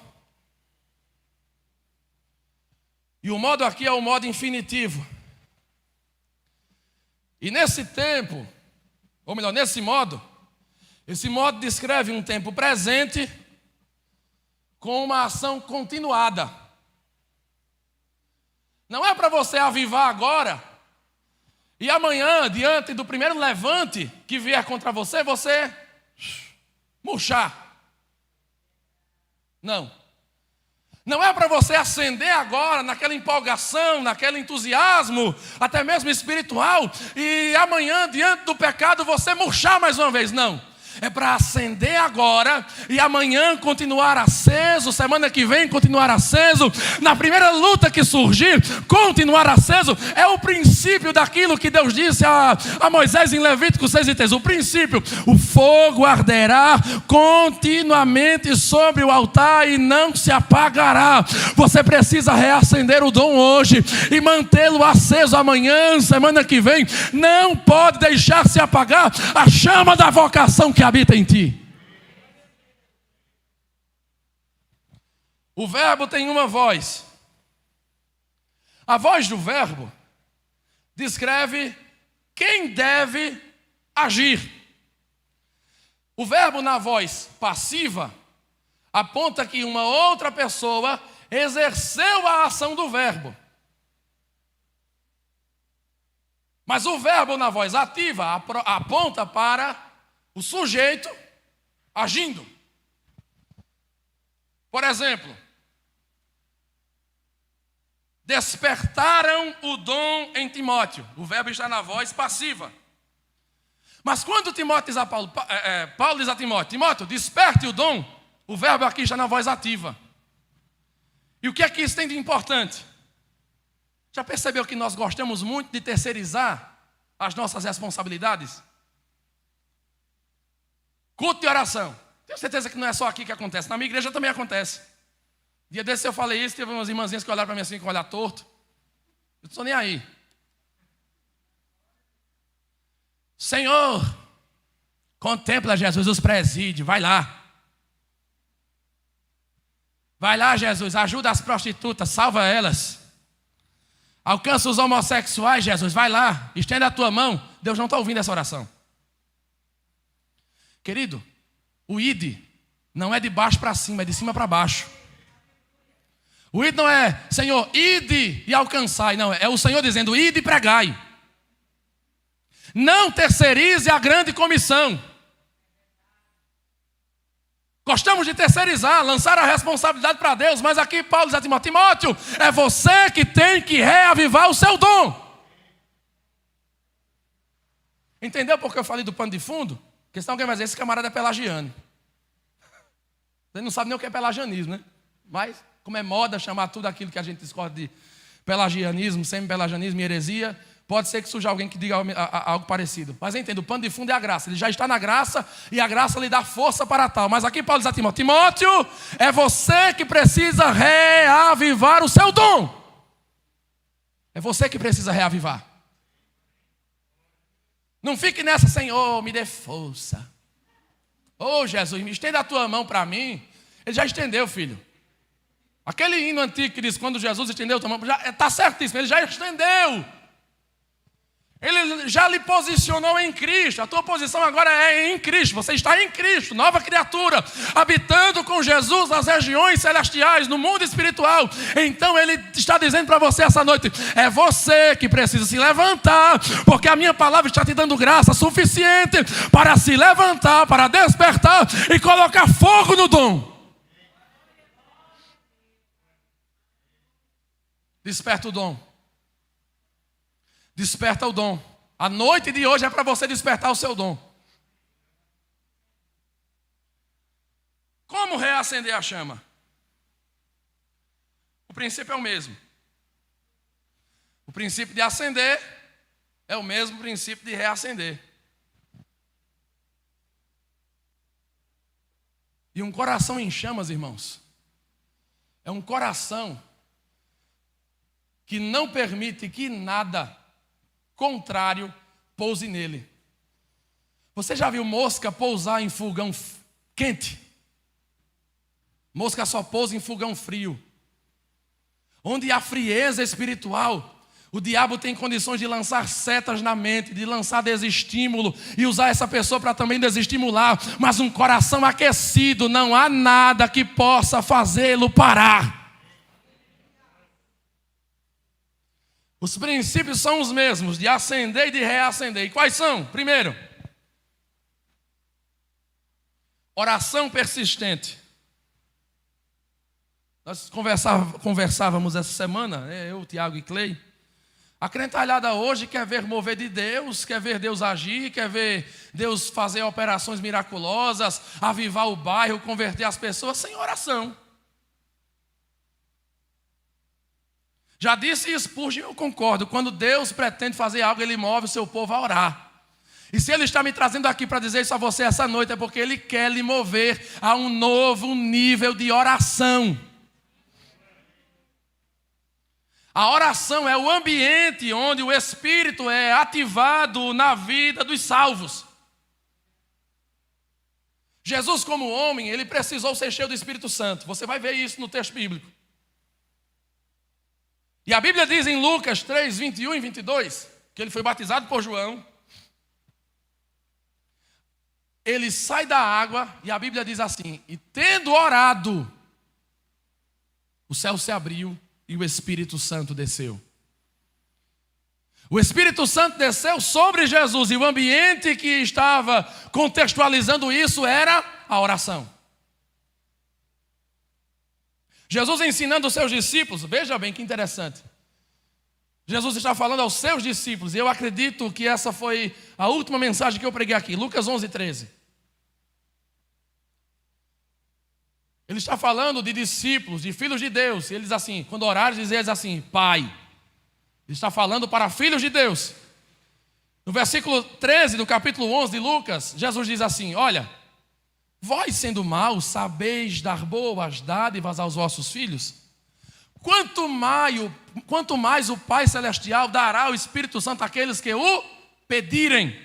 E o modo aqui é o modo infinitivo. E nesse tempo, ou melhor, nesse modo, esse modo descreve um tempo presente com uma ação continuada. Não é para você avivar agora e amanhã, diante do primeiro levante que vier contra você, você murchar. Não. Não é para você acender agora naquela empolgação, naquele entusiasmo, até mesmo espiritual, e amanhã, diante do pecado, você murchar mais uma vez. Não. é para acender agora e amanhã continuar aceso, semana que vem continuar aceso, na primeira luta que surgir, continuar aceso. É o princípio daquilo que Deus disse a Moisés em Levítico 6:3. O princípio: o fogo arderá continuamente sobre o altar e não se apagará. Você precisa reacender o dom hoje e mantê-lo aceso amanhã, semana que vem. Não pode deixar se apagar a chama da vocação que habita em ti. O verbo tem uma voz. A voz do verbo descreve quem deve agir. O verbo na voz passiva aponta que uma outra pessoa exerceu a ação do verbo. Mas o verbo na voz ativa aponta para o sujeito agindo. Por exemplo, despertaram o dom em Timóteo. O verbo está na voz passiva. Mas quando Timóteo diz a Paulo diz a Timóteo: Timóteo, desperte o dom, o verbo aqui está na voz ativa. E o que é que isso tem de importante? Já percebeu que nós gostamos muito de terceirizar as nossas responsabilidades? Culto de oração. Tenho certeza que não é só aqui que acontece. Na minha igreja também acontece. Dia desse eu falei isso, teve umas irmãzinhas que olharam para mim assim, com o olhar torto. Eu não estou nem aí. Senhor, contempla, Jesus, os presídios. Vai lá. Vai lá, Jesus, ajuda as prostitutas, salva elas. Alcança os homossexuais, Jesus, vai lá, estende a tua mão. Deus não está ouvindo essa oração. Querido, o id não é de baixo para cima, é de cima para baixo. O id não é, Senhor, ide e alcançai. Não, é o Senhor dizendo, ide e pregai. Não terceirize a grande comissão. Gostamos de terceirizar, lançar a responsabilidade para Deus, mas aqui Paulo diz a Timóteo: Timóteo, é você que tem que reavivar o seu dom. Entendeu por que eu falei do pano de fundo? Porque senão alguém vai dizer, esse camarada é pelagiano. Você não sabe nem o que é pelagianismo, né? Mas, como é moda chamar tudo aquilo que a gente discorda de pelagianismo, semi-pelagianismo e heresia, pode ser que surja alguém que diga algo parecido. Mas entenda, o pano de fundo é a graça. Ele já está na graça e a graça lhe dá força para tal. Mas aqui Paulo diz a Timóteo: Timóteo, é você que precisa reavivar o seu dom. É você que precisa reavivar. Não fique nessa, Senhor, me dê força. Oh, Jesus, me estenda a tua mão para mim. Ele já estendeu, filho. Aquele hino antigo que diz, quando Jesus estendeu a tua mão, está certíssimo, ele já estendeu. Ele já lhe posicionou em Cristo. A tua posição agora é em Cristo. Você está em Cristo, nova criatura, habitando com Jesus nas regiões celestiais, no mundo espiritual. Então ele está dizendo para você essa noite: é você que precisa se levantar, porque a minha palavra está te dando graça suficiente para se levantar, para despertar e colocar fogo no dom. Desperta o dom. Desperta o dom. A noite de hoje é para você despertar o seu dom. Como reacender a chama? O princípio é o mesmo. O princípio de acender é o mesmo princípio de reacender. E um coração em chamas, irmãos, é um coração que não permite que nada contrário pouse nele. Você já viu mosca pousar em fogão quente? Mosca só pousa em fogão frio. Onde há frieza espiritual, o diabo tem condições de lançar setas na mente, de lançar desestímulo e usar essa pessoa para também desestimular. Mas um coração aquecido, não há nada que possa fazê-lo parar. Os princípios são os mesmos, de acender e de reacender. E quais são? Primeiro, oração persistente. Nós conversávamos essa semana, eu, Tiago e Clay, A crentalhada hoje quer ver mover de Deus, quer ver Deus agir, quer ver Deus fazer operações miraculosas, avivar o bairro, converter as pessoas sem oração. Já disse Spurgeon, eu concordo, quando Deus pretende fazer algo, Ele move o seu povo a orar. E se Ele está me trazendo aqui para dizer isso a você essa noite, é porque Ele quer lhe mover a um novo nível de oração. A oração é o ambiente onde o Espírito é ativado na vida dos salvos. Jesus, como homem, ele precisou ser cheio do Espírito Santo. Você vai ver isso no texto bíblico. E a Bíblia diz em Lucas 3, 21 e 22, que ele foi batizado por João. Ele sai da água e a Bíblia diz assim: e tendo orado, o céu se abriu e o Espírito Santo desceu. O Espírito Santo desceu sobre Jesus e o ambiente que estava contextualizando isso era a oração. Jesus ensinando os seus discípulos, veja bem que interessante. Jesus está falando aos seus discípulos, e eu acredito que essa foi a última mensagem que eu preguei aqui, Lucas 11, 13. Ele está falando de discípulos, de filhos de Deus, e eles assim, quando oraram, dizem eles assim, Pai. Ele está falando para filhos de Deus. No versículo 13 do capítulo 11 de Lucas, Jesus diz assim, olha, vós sendo maus, sabeis dar boas dádivas aos vossos filhos? Quanto mais o Pai Celestial dará o Espírito Santo àqueles que o pedirem.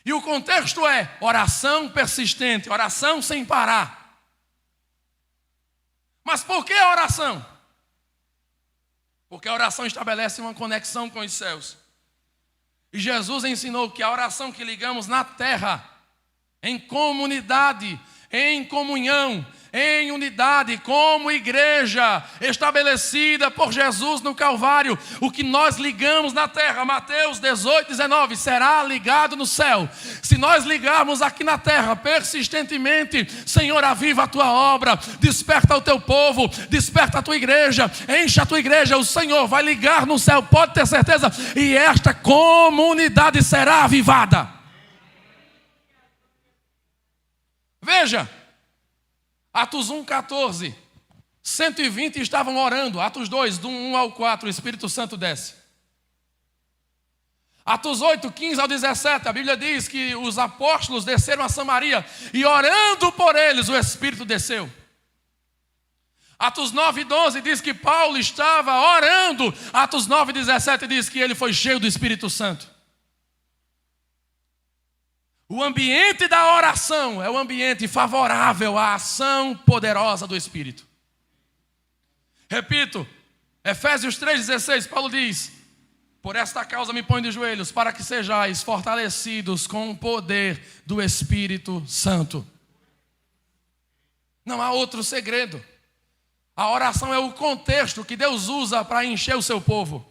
E o contexto é oração persistente, oração sem parar. Mas por que a oração? Porque a oração estabelece uma conexão com os céus. E Jesus ensinou que a oração que ligamos na terra, em comunidade, em comunhão, em unidade, como igreja estabelecida por Jesus no Calvário, o que nós ligamos na terra, Mateus 18, 19, será ligado no céu. Se nós ligarmos aqui na terra persistentemente, Senhor, aviva a tua obra, desperta o teu povo, desperta a tua igreja, enche a tua igreja, o Senhor vai ligar no céu, pode ter certeza, e esta comunidade será avivada. Veja, Atos 1, 14, 120 estavam orando. Atos 2, do 1 ao 4, o Espírito Santo desce. Atos 8, 15 ao 17, a Bíblia diz que os apóstolos desceram a Samaria e orando por eles o Espírito desceu. Atos 9, 12 diz que Paulo estava orando. Atos 9, 17 diz que ele foi cheio do Espírito Santo. O ambiente da oração é o ambiente favorável à ação poderosa do Espírito. Repito, Efésios 3,16, Paulo diz, por esta causa me ponho de joelhos, para que sejais fortalecidos com o poder do Espírito Santo. Não há outro segredo. A oração é o contexto que Deus usa para encher o seu povo.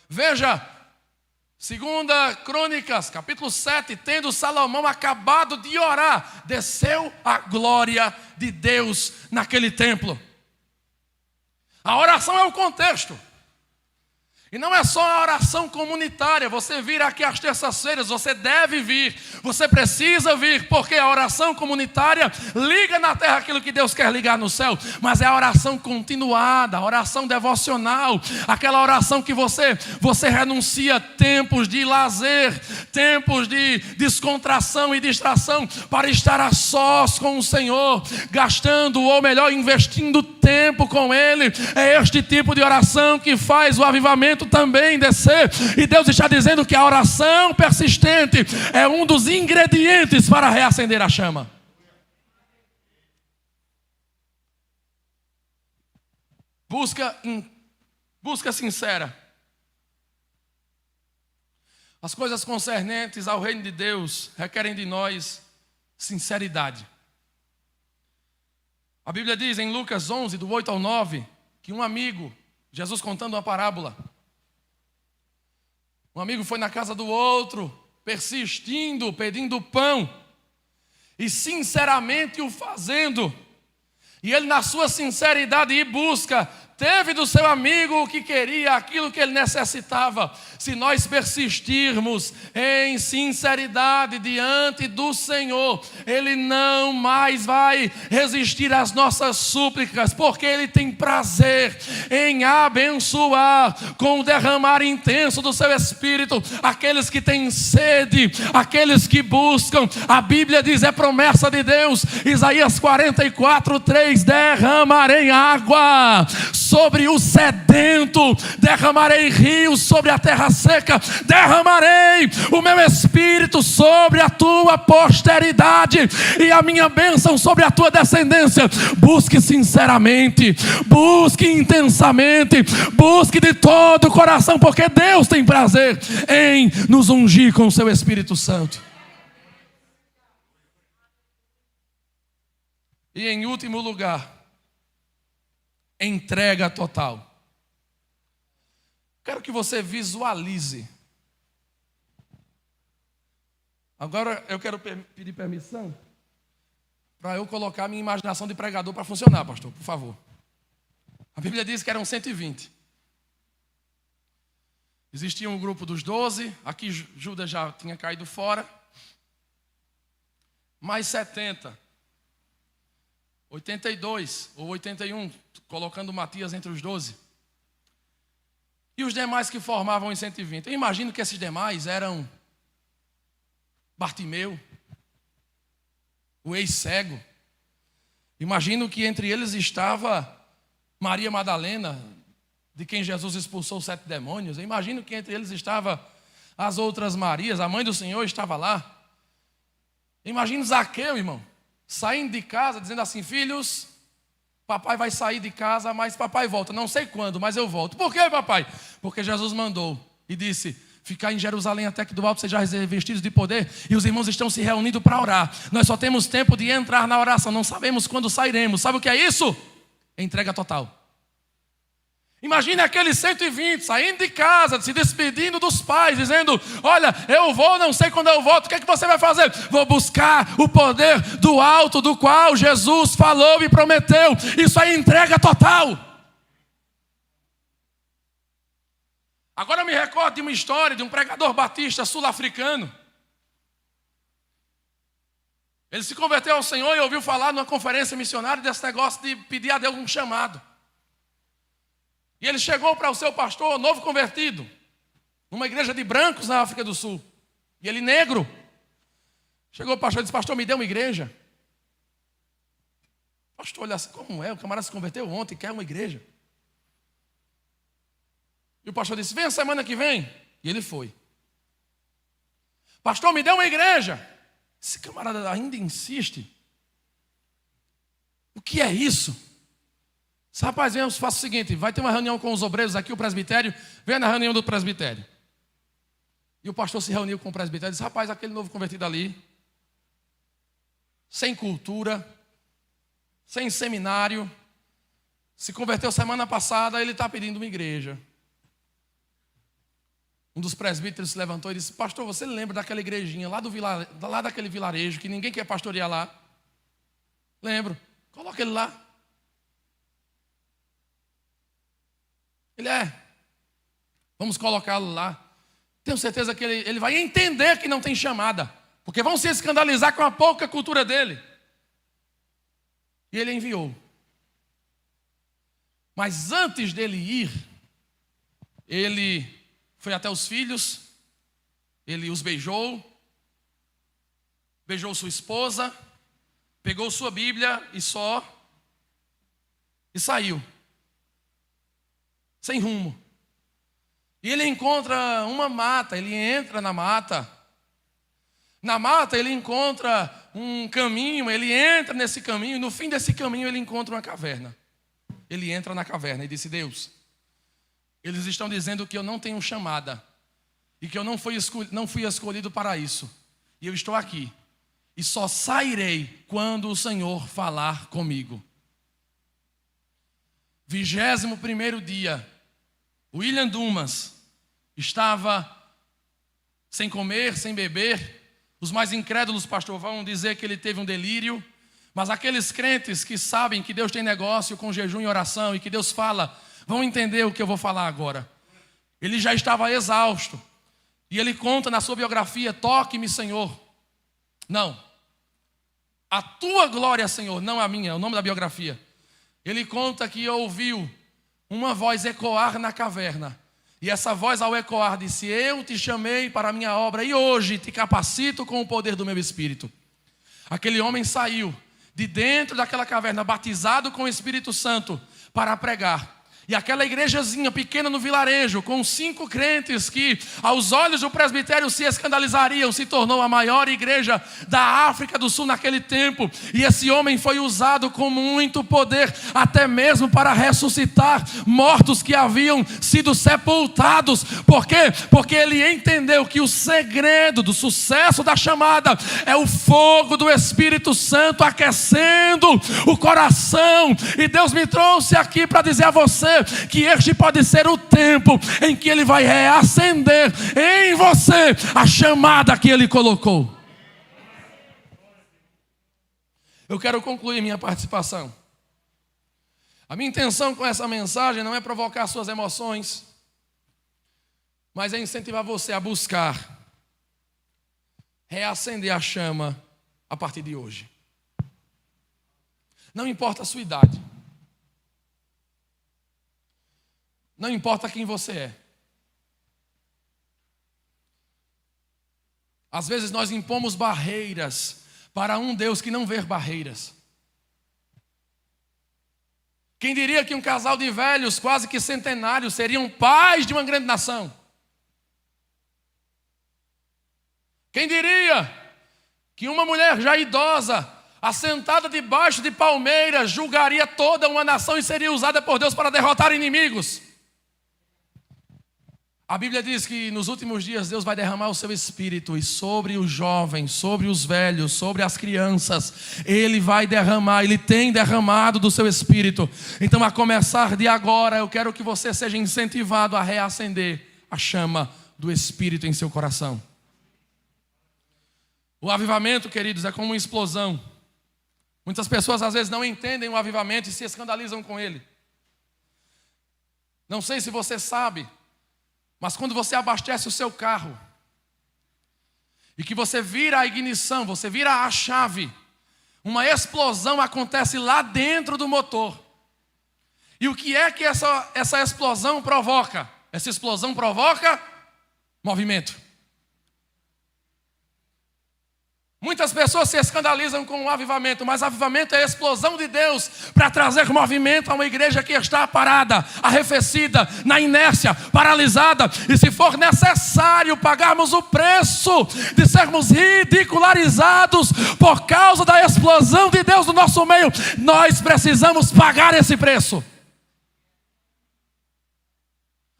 Veja, 2 Crônicas, capítulo 7, tendo Salomão acabado de orar, desceu a glória de Deus naquele templo. A oração é o contexto. E não é só a oração comunitária, você vir aqui às terças-feiras, você deve vir, você precisa vir, porque a oração comunitária liga na terra aquilo que Deus quer ligar no céu, mas é a oração continuada, a oração devocional, aquela oração que você renuncia tempos de lazer, tempos de descontração e distração, para estar a sós com o Senhor, gastando, ou melhor, investindo tempo com Ele. É este tipo de oração que faz o avivamento também descer, e Deus está dizendo que a oração persistente é um dos ingredientes para reacender a chama. Busca sincera. As coisas concernentes ao reino de Deus requerem de nós sinceridade. A Bíblia diz em Lucas 11, do 8 ao 9, que um amigo, Jesus contando uma parábola, um amigo foi na casa do outro, persistindo, pedindo pão, e sinceramente o fazendo. E ele, na sua sinceridade e busca, teve do seu amigo o que queria, aquilo que ele necessitava. Se nós persistirmos em sinceridade diante do Senhor, Ele não mais vai resistir às nossas súplicas, porque Ele tem prazer em abençoar com o derramar intenso do seu Espírito aqueles que têm sede, aqueles que buscam. A Bíblia diz, é promessa de Deus, Isaías 44:3, derramarei água sobre o sedento, derramarei rios sobre a terra seca, derramarei o meu Espírito sobre a tua posteridade e a minha bênção sobre a tua descendência. Busque sinceramente, busque intensamente, busque de todo o coração, porque Deus tem prazer em nos ungir com o seu Espírito Santo. E em último lugar, entrega total. Quero que você visualize. Agora eu quero pedir permissão para eu colocar a minha imaginação de pregador para funcionar, pastor, por favor. A Bíblia diz que eram 120. Existia um grupo dos 12, aqui Judas já tinha caído fora. Mais 70. 82 ou 81, colocando Matias entre os 12. E os demais que formavam os 120. Eu imagino que esses demais eram Bartimeu, o ex-cego. Imagino que entre eles estava Maria Madalena, de quem Jesus expulsou 7 demônios. Eu imagino que entre eles estava as outras Marias, a mãe do Senhor estava lá. Imagino Zaqueu, irmão, saindo de casa, dizendo assim: filhos, papai vai sair de casa, mas papai volta, não sei quando, mas eu volto. Por quê, papai? Porque Jesus mandou e disse: ficar em Jerusalém até que do alto sejais revestidos de poder. E os irmãos estão se reunindo para orar. Nós só temos tempo de entrar na oração, não sabemos quando sairemos. Sabe o que é isso? Entrega total. Imagine aqueles 120 saindo de casa, se despedindo dos pais, dizendo: olha, eu vou, não sei quando eu volto, o que é que você vai fazer? Vou buscar o poder do alto, do qual Jesus falou e prometeu. Isso é entrega total. Agora eu me recordo de uma história de um pregador batista sul-africano. Ele se converteu ao Senhor e ouviu falar numa conferência missionária desse negócio de pedir a Deus um chamado. E ele chegou para o seu pastor, novo convertido, numa igreja de brancos na África do Sul. E ele negro. Chegou o pastor e disse: pastor, me dê uma igreja. O pastor olha assim: como é? O camarada se converteu ontem, quer uma igreja. E o pastor disse: vem semana que vem. E ele foi. Pastor, me dê uma igreja. Esse camarada ainda insiste. O que é isso? Rapaz, vem, faça o seguinte: vai ter uma reunião com os obreiros aqui, o presbitério. Venha na reunião do presbitério. E o pastor se reuniu com o presbitério e disse: rapaz, aquele novo convertido ali, sem cultura, sem seminário, se converteu semana passada, ele está pedindo uma igreja. Um dos presbíteros se levantou e disse: pastor, você lembra daquela igrejinha lá daquele vilarejo que ninguém quer pastorear lá? Lembro. Coloca ele lá. Ele vamos colocá-lo lá. Tenho certeza que ele vai entender que não tem chamada, porque vão se escandalizar com a pouca cultura dele. E ele enviou. Mas antes dele ir, ele foi até os filhos, ele os beijou sua esposa, pegou sua Bíblia e saiu. Sem rumo. E ele encontra uma mata, ele entra na mata. Na mata ele encontra um caminho, ele entra nesse caminho, e no fim desse caminho ele encontra uma caverna. Ele entra na caverna e disse: Deus, eles estão dizendo que eu não tenho chamada, e que eu não fui escolhido para isso. E eu estou aqui. E só sairei quando o Senhor falar comigo. 21º dia, William Dumas estava sem comer, sem beber. Os mais incrédulos, pastor, vão dizer que ele teve um delírio. Mas aqueles crentes que sabem que Deus tem negócio com jejum e oração, e que Deus fala vão entender o que eu vou falar agora. Ele já estava exausto. E ele conta na sua biografia: toque-me, Senhor. Não. A tua glória, Senhor, não a minha. É o nome da biografia. Ele conta que ouviu uma voz ecoar na caverna. E essa voz, ao ecoar, disse: eu te chamei para a minha obra e hoje te capacito com o poder do meu Espírito. Aquele homem saiu de dentro daquela caverna, batizado com o Espírito Santo, para pregar. E aquela igrejazinha pequena no vilarejo, com 5 crentes que aos olhos do presbitério se escandalizariam, se tornou a maior igreja da África do Sul naquele tempo. E esse homem foi usado com muito poder, até mesmo para ressuscitar mortos que haviam sido sepultados. Por quê? Porque ele entendeu que o segredo do sucesso da chamada é o fogo do Espírito Santo aquecendo o coração. E Deus me trouxe aqui para dizer a você que este pode ser o tempo em que Ele vai reacender em você a chamada que Ele colocou. Eu quero concluir minha participação. A minha intenção com essa mensagem não é provocar suas emoções, mas é incentivar você a buscar reacender a chama a partir de hoje. Não importa a sua idade. Não importa quem você é. Às vezes nós impomos barreiras para um Deus que não vê barreiras. Quem diria que um casal de velhos, quase que centenários, seriam pais de uma grande nação? Quem diria que uma mulher já idosa, assentada debaixo de palmeiras, julgaria toda uma nação e seria usada por Deus para derrotar inimigos? A Bíblia diz que nos últimos dias Deus vai derramar o seu Espírito, e sobre os jovens, sobre os velhos, sobre as crianças, Ele vai derramar, Ele tem derramado do seu Espírito. Então, a começar de agora, eu quero que você seja incentivado a reacender a chama do Espírito em seu coração. O avivamento, queridos, é como uma explosão. Muitas pessoas às vezes não entendem o avivamento e se escandalizam com ele. Não sei se você sabe, mas quando você abastece o seu carro e que você vira a ignição, você vira a chave, uma explosão acontece lá dentro do motor. E o que é que essa explosão provoca? Essa explosão provoca movimento. Muitas pessoas se escandalizam com o avivamento, mas avivamento é a explosão de Deus para trazer movimento a uma igreja que está parada, arrefecida, na inércia, paralisada. E se for necessário pagarmos o preço de sermos ridicularizados por causa da explosão de Deus no nosso meio, nós precisamos pagar esse preço.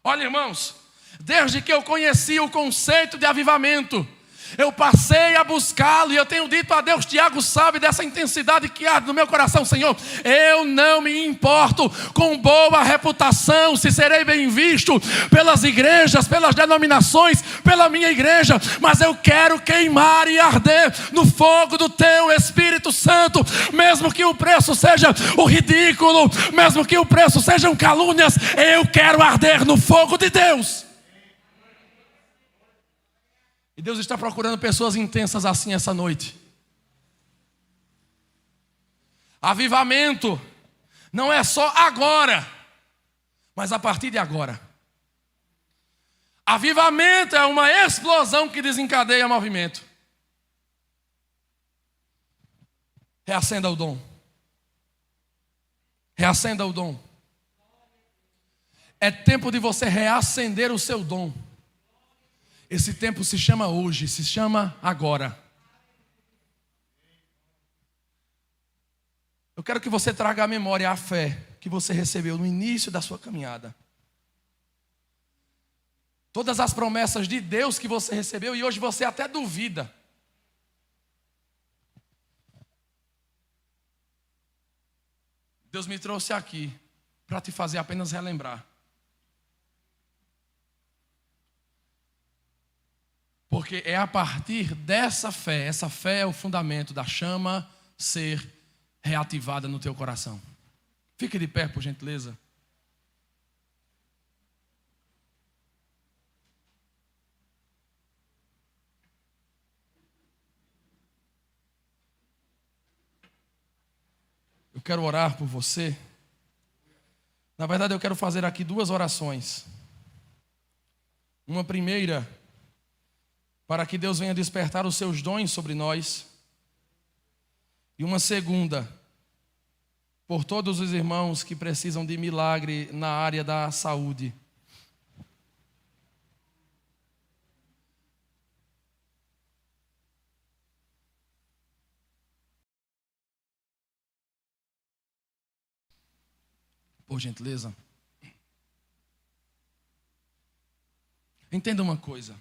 Olha, irmãos, desde que eu conheci o conceito de avivamento, eu passei a buscá-lo, e eu tenho dito a Deus, Tiago sabe dessa intensidade que há no meu coração: Senhor, eu não me importo com boa reputação, se serei bem visto pelas igrejas, pelas denominações, pela minha igreja, mas eu quero queimar e arder no fogo do Teu Espírito Santo, mesmo que o preço seja o ridículo, mesmo que o preço sejam calúnias, eu quero arder no fogo de Deus. E Deus está procurando pessoas intensas assim essa noite. Avivamento não é só agora, mas a partir de agora. Avivamento é uma explosão que desencadeia movimento. Reacenda o dom. Reacenda o dom. É tempo de você reacender o seu dom. Esse tempo se chama hoje, se chama agora. Eu quero que você traga à memória a fé que você recebeu no início da sua caminhada. Todas as promessas de Deus que você recebeu e hoje você até duvida. Deus me trouxe aqui para te fazer apenas relembrar. Porque é a partir dessa fé, essa fé é o fundamento da chama ser reativada no teu coração. Fique de pé, por gentileza. Eu quero orar por você. Na verdade, eu quero fazer aqui 2 orações. Uma primeira, para que Deus venha despertar os seus dons sobre nós. E uma segunda, por todos os irmãos que precisam de milagre na área da saúde. Por gentileza. Entenda uma coisa.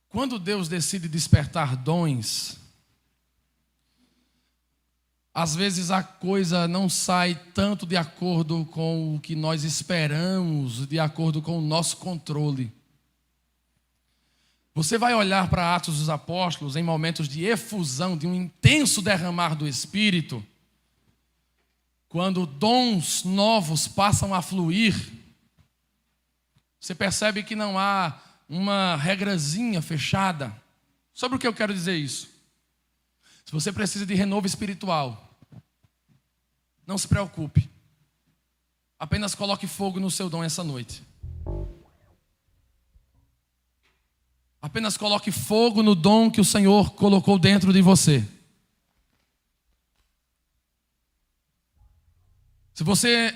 Quando Deus decide despertar dons, às vezes a coisa não sai tanto de acordo com o que nós esperamos, de acordo com o nosso controle. Você vai olhar para Atos dos Apóstolos em momentos de efusão, de um intenso derramar do Espírito, quando dons novos passam a fluir, você percebe que não há uma regrazinha fechada. Sobre o que eu quero dizer isso? Se você precisa de renovo espiritual, não se preocupe. Apenas coloque fogo no seu dom essa noite. Apenas coloque fogo no dom que o Senhor colocou dentro de você. Se você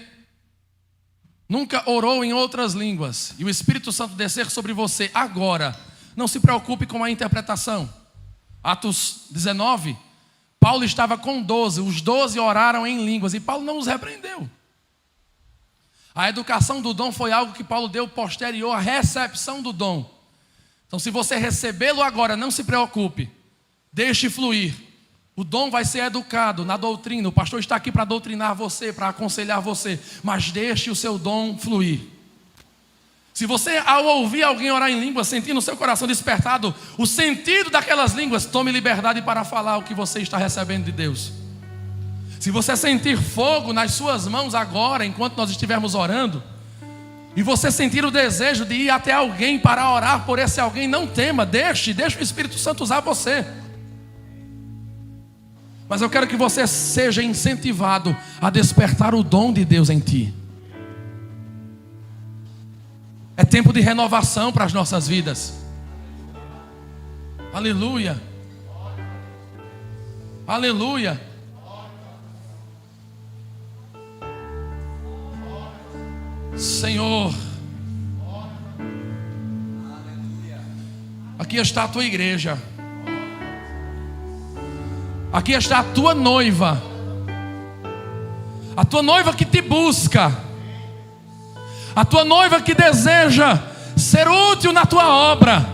nunca orou em outras línguas e o Espírito Santo descer sobre você agora, não se preocupe com a interpretação. Atos 19, Paulo estava com 12, os 12 oraram em línguas e Paulo não os repreendeu. A educação do dom foi algo que Paulo deu posterior à recepção do dom. Então, se você recebê-lo agora, não se preocupe, deixe fluir. O dom vai ser educado na doutrina. O pastor está aqui para doutrinar você, para aconselhar você, mas deixe o seu dom fluir. Se você, ao ouvir alguém orar em língua, sentir no seu coração despertado o sentido daquelas línguas, tome liberdade para falar o que você está recebendo de Deus. Se você sentir fogo nas suas mãos agora, enquanto nós estivermos orando, e você sentir o desejo de ir até alguém para orar por esse alguém, não tema, deixe o Espírito Santo usar você. Mas eu quero que você seja incentivado a despertar o dom de Deus em ti. É tempo de renovação para as nossas vidas. Aleluia. Aleluia. Senhor, aqui está a tua igreja, aqui está a tua noiva que te busca, a tua noiva que deseja ser útil na tua obra.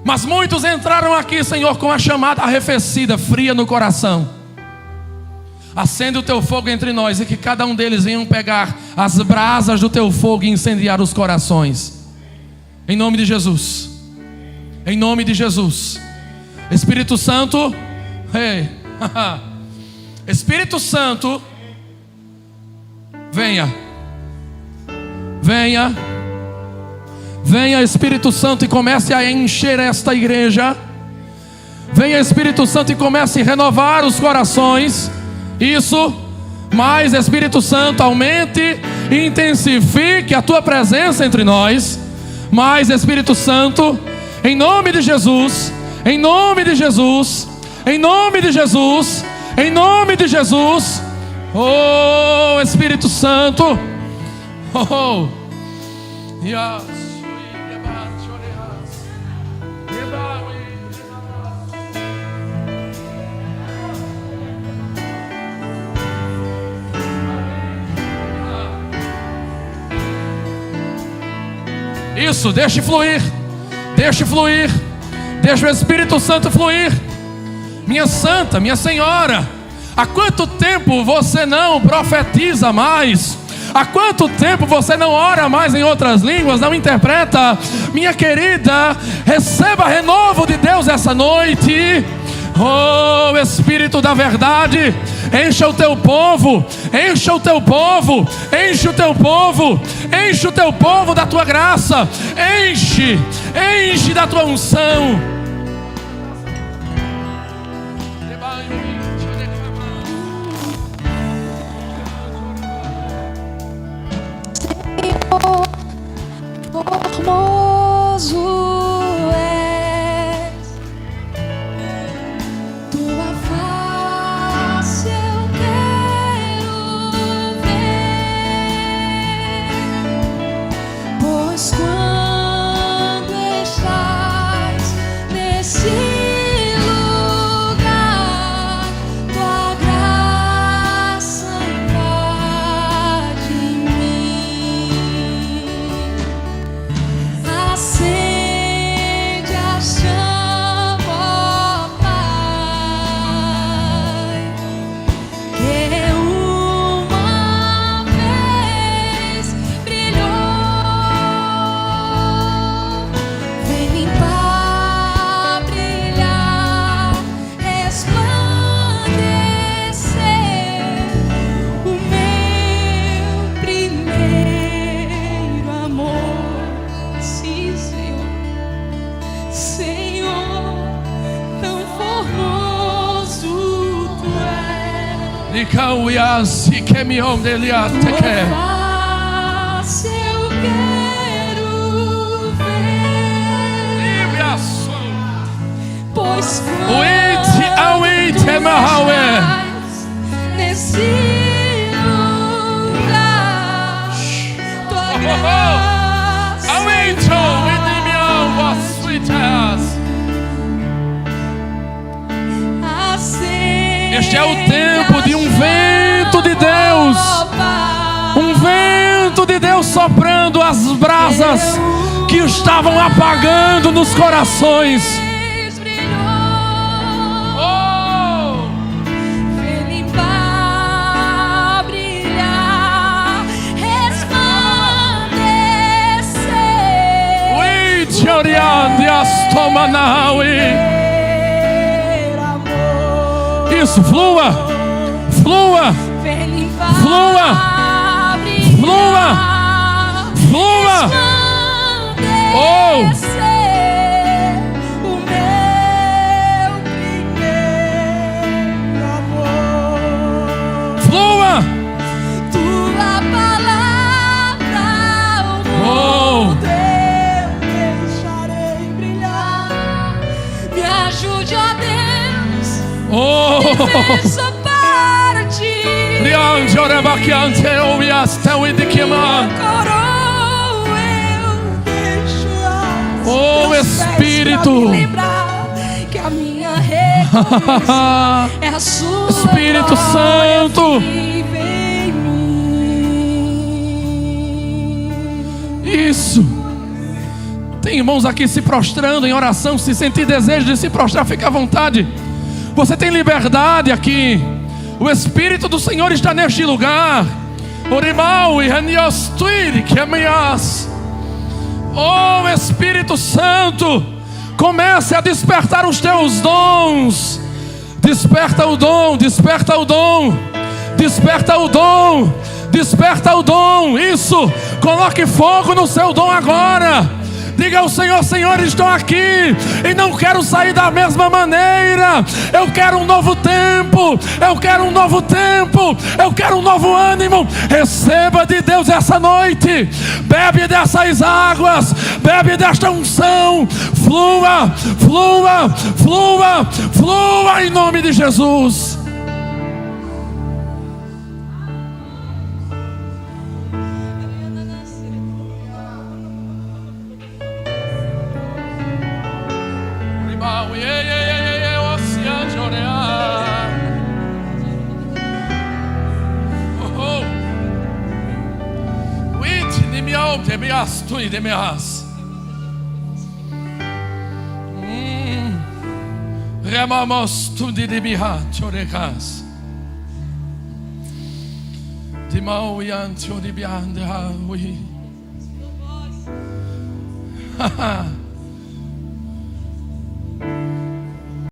Mas muitos entraram aqui, Senhor, com a chamada arrefecida, fria no coração. Acende o teu fogo entre nós e que cada um deles venham pegar as brasas do teu fogo e incendiar os corações. Em nome de Jesus. Em nome de Jesus. Espírito Santo, Espírito Santo, venha. Venha. Venha, Espírito Santo, e comece a encher esta igreja. Venha, Espírito Santo, e comece a renovar os corações. Isso, mais Espírito Santo, aumente e intensifique a tua presença entre nós. Mais Espírito Santo, em nome de Jesus, em nome de Jesus, em nome de Jesus, em nome de Jesus. Oh, Espírito Santo, oh, yes. Isso, deixe fluir, deixe fluir, deixe o Espírito Santo fluir. Minha santa, minha senhora, há quanto tempo você não profetiza mais? Há quanto tempo você não ora mais em outras línguas, não interpreta? Minha querida, receba renovo de Deus essa noite. Oh, Espírito da verdade, encha o teu povo, encha o teu povo, enche o teu povo, enche o teu povo da tua graça, enche, enche da tua unção. Formoso és, tua face eu quero ver, pois quando estás nesse lugar, tua graça invade mim. Acende a chama, ó Pai, que uma vez brilhou. Vem limpar, brilhar, resplandecer o meu primeiro amor. Sim, Senhor, tão formoso tu és. Nikauiasi kemiom deliateke. Tua face eu quero ver, pois Uite, auite, mahawe. nesse lugar, tua graça Auito, idimiom, vos sweetas. acende. Este é o tempo de um vento de Deus, um vento de Deus soprando as brasas que estavam apagando nos corações. Oh! Vem limpar, brilhar, resplandecer. Uite, oriande, astomanawi. Isso, flua, flua, Vem limpar, Flua, brilhar, flua. resplandecer o meu primeiro amor. Flua. Tua palavra, o mundo eu deixarei brilhar. Me ajude, ó Deus, Oh, viver só para ti. Riante, orebaquiante, ouviaste, uidiquiman. Coroa eu deixo aos Oh, teus pés Espírito. pra me lembrar que a minha recompensa é a sua Espírito glória Santo. vive em mim. Isso. Tem irmãos aqui se prostrando em oração. Se sentir desejo de se prostrar, fica à vontade. Você tem liberdade aqui. O Espírito do Senhor está neste lugar. Orimau e Haniostuiri que ameaça. Oh, Espírito Santo, comece a despertar os teus dons. Desperta o dom, desperta o dom, desperta o dom, desperta o dom. Isso, coloque fogo no seu dom agora. Diga ao Senhor: Senhor, estou aqui e não quero sair da mesma maneira. Eu quero um novo tempo, eu quero um novo tempo, eu quero um novo ânimo. Receba de Deus essa noite. Bebe dessas águas, bebe desta unção. Flua, flua, flua, flua em nome de Jesus. Remamos tu de biha choregas. Timau yan chori biande ha wi.